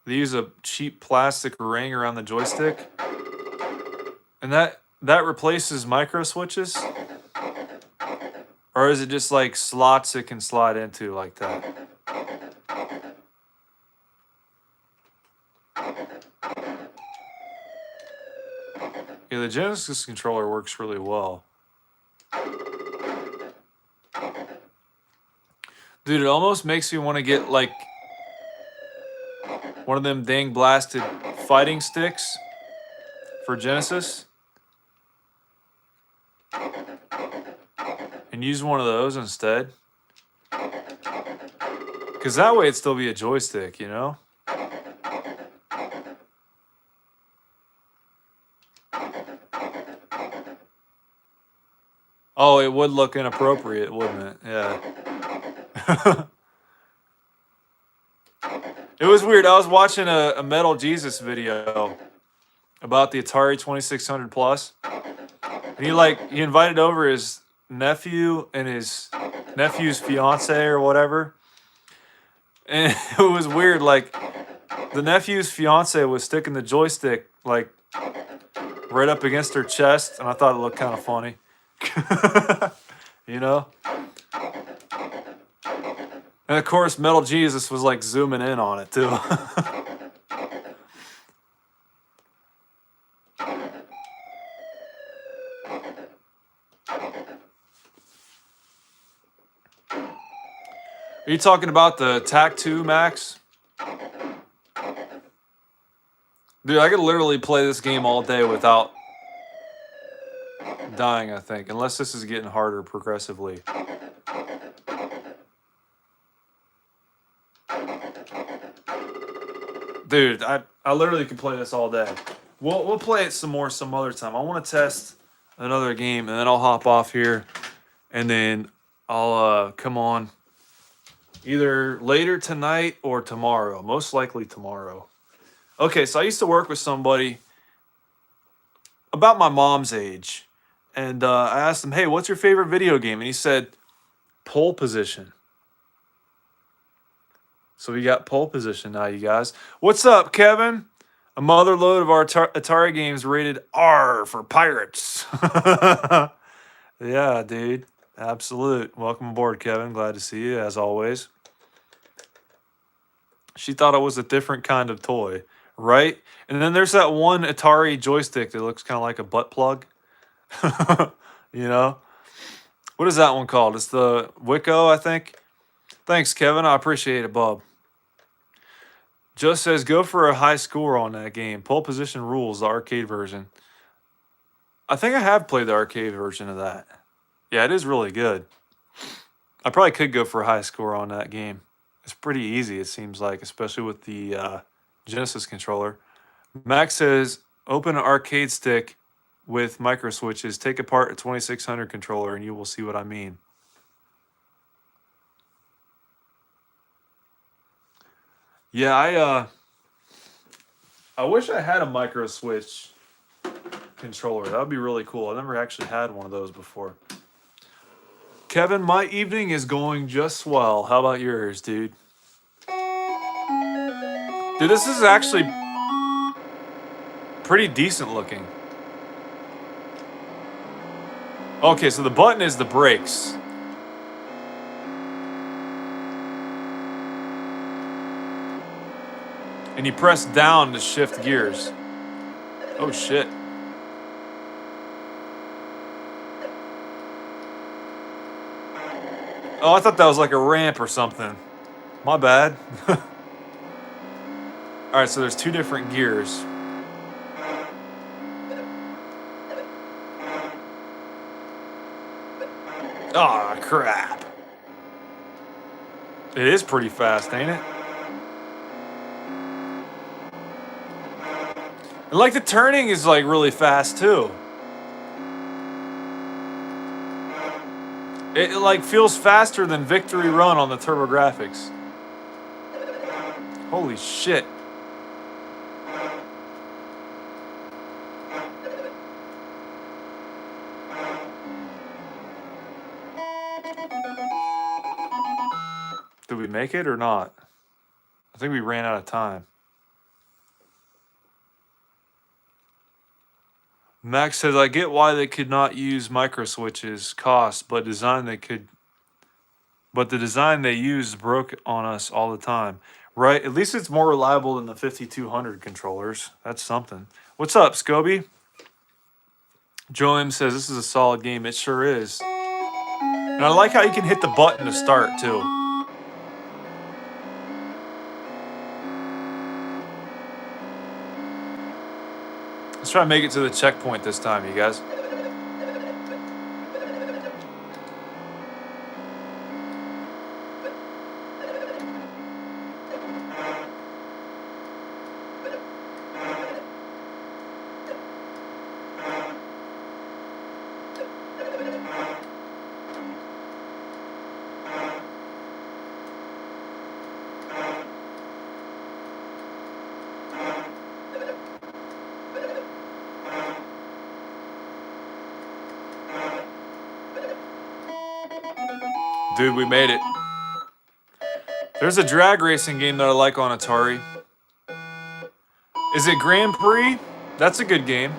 They use a cheap plastic ring around the joystick. And that replaces micro switches? Or is it just like slots it can slide into like that? Yeah, the Genesis controller works really well. Dude, it almost makes me want to get like one of them dang blasted fighting sticks for Genesis and use one of those instead. Because that way it'd still be a joystick, you know? Oh, it would look inappropriate, wouldn't it? Yeah. It was weird. I was watching a Metal Jesus video about the Atari 2600 Plus. And he invited over his nephew and his nephew's fiance or whatever. And it was weird. Like, the nephew's fiance was sticking the joystick, like, right up against her chest. And I thought it looked kind of funny. You know? And of course, Metal Jesus was like zooming in on it too. Are you talking about the TAC 2, Max? Dude, I could literally play this game all day without dying, I think. Unless this is getting harder progressively. Dude, I literally could play this all day. We'll play it some more some other time. I want to test another game, and then I'll hop off here, and then I'll come on either later tonight or tomorrow. Most likely tomorrow. Okay, so I used to work with somebody about my mom's age, and I asked him, "Hey, what's your favorite video game?" And he said, "Pole Position." So we got Pole Position now, you guys. What's up, Kevin? A mother load of our Atari games rated R for pirates. Yeah, dude. Absolute. Welcome aboard, Kevin. Glad to see you, as always. She thought it was a different kind of toy, right? And then there's that one Atari joystick that looks kind of like a butt plug. You know? What is that one called? It's the Wicco, I think. Thanks, Kevin. I appreciate it, Bob. Joe says, go for a high score on that game. Pole Position rules, the arcade version. I think I have played the arcade version of that. Yeah, it is really good. I probably could go for a high score on that game. It's pretty easy, it seems like, especially with the Genesis controller. Max says, open an arcade stick with micro switches. Take apart a 2600 controller and you will see what I mean. Yeah, I wish I had a micro switch controller. That would be really cool. I never actually had one of those before. Kevin, my evening is going just swell. How about yours, dude? Dude, this is actually pretty decent looking. Okay, so the button is the brakes. And you press down to shift gears. Oh, shit. Oh, I thought that was like a ramp or something. My bad. All right, so there's two different gears. Oh, crap. It is pretty fast, ain't it? And like the turning is like really fast too. It like feels faster than Victory Run on the TurboGrafx. Holy shit. Did we make it or not? I think we ran out of time. Max says, I get why they could not use micro switches, cost, but design they could. But the design they used broke on us all the time. Right? At least it's more reliable than the 5200 controllers. That's something. What's up, Scobie? Joe M says, this is a solid game. It sure is. And I like how you can hit the button to start, too. Let's try to make it to the checkpoint this time, you guys. Dude, we made it. There's a drag racing game that I like on Atari. Is it Grand Prix? That's a good game.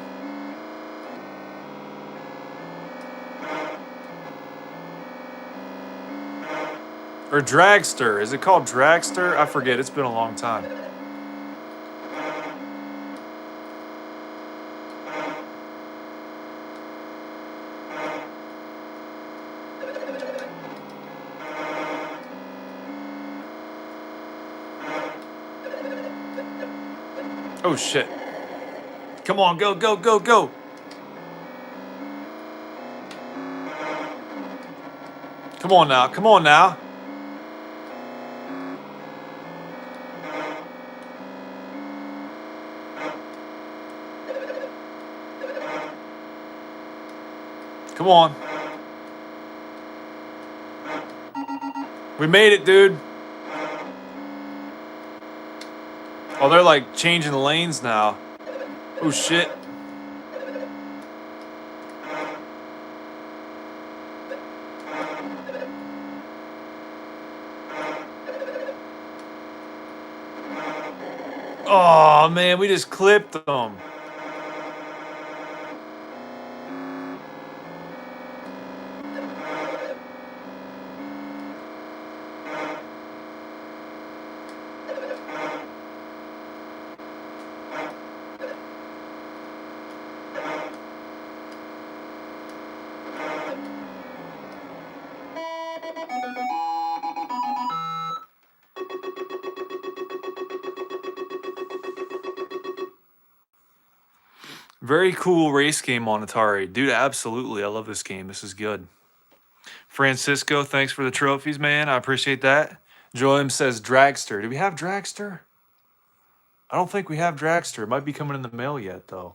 Or Dragster. Is it called Dragster? I forget. It's been a long time. Oh, shit. Come on, go, go, go, go. Come on now, come on now. Come on. We made it, dude. Oh, they're like changing the lanes now. Oh, shit. Oh, man, we just clipped them. Very cool race game on Atari. Dude, absolutely. I love this game. This is good. Francisco, thanks for the trophies, man. I appreciate that. Joem says Dragster. Do we have Dragster? I don't think we have Dragster. It might be coming in the mail yet, though.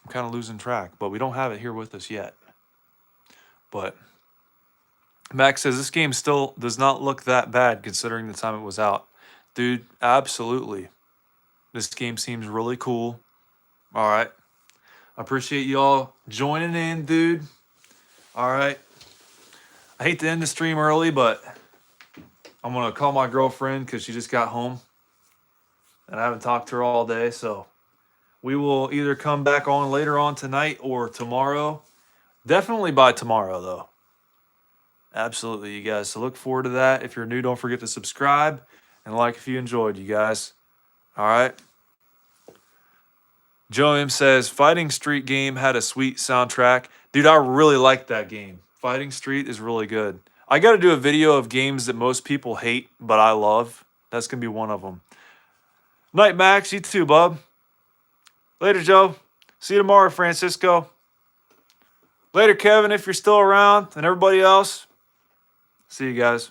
I'm kind of losing track, but we don't have it here with us yet. But Max says this game still does not look that bad considering the time it was out. Dude, absolutely. This game seems really cool. All right. I appreciate y'all joining in, dude. All right. I hate to end the stream early, but I'm going to call my girlfriend because she just got home. And I haven't talked to her all day, so we will either come back on later on tonight or tomorrow. Definitely by tomorrow, though. Absolutely, you guys. So look forward to that. If you're new, don't forget to subscribe and like if you enjoyed, you guys. All right. Joe M says, Fighting Street game had a sweet soundtrack. Dude, I really like that game. Fighting Street is really good. I got to do a video of games that most people hate, but I love. That's going to be one of them. Night, Max. You too, bub. Later, Joe. See you tomorrow, Francisco. Later, Kevin, if you're still around, and everybody else. See you guys.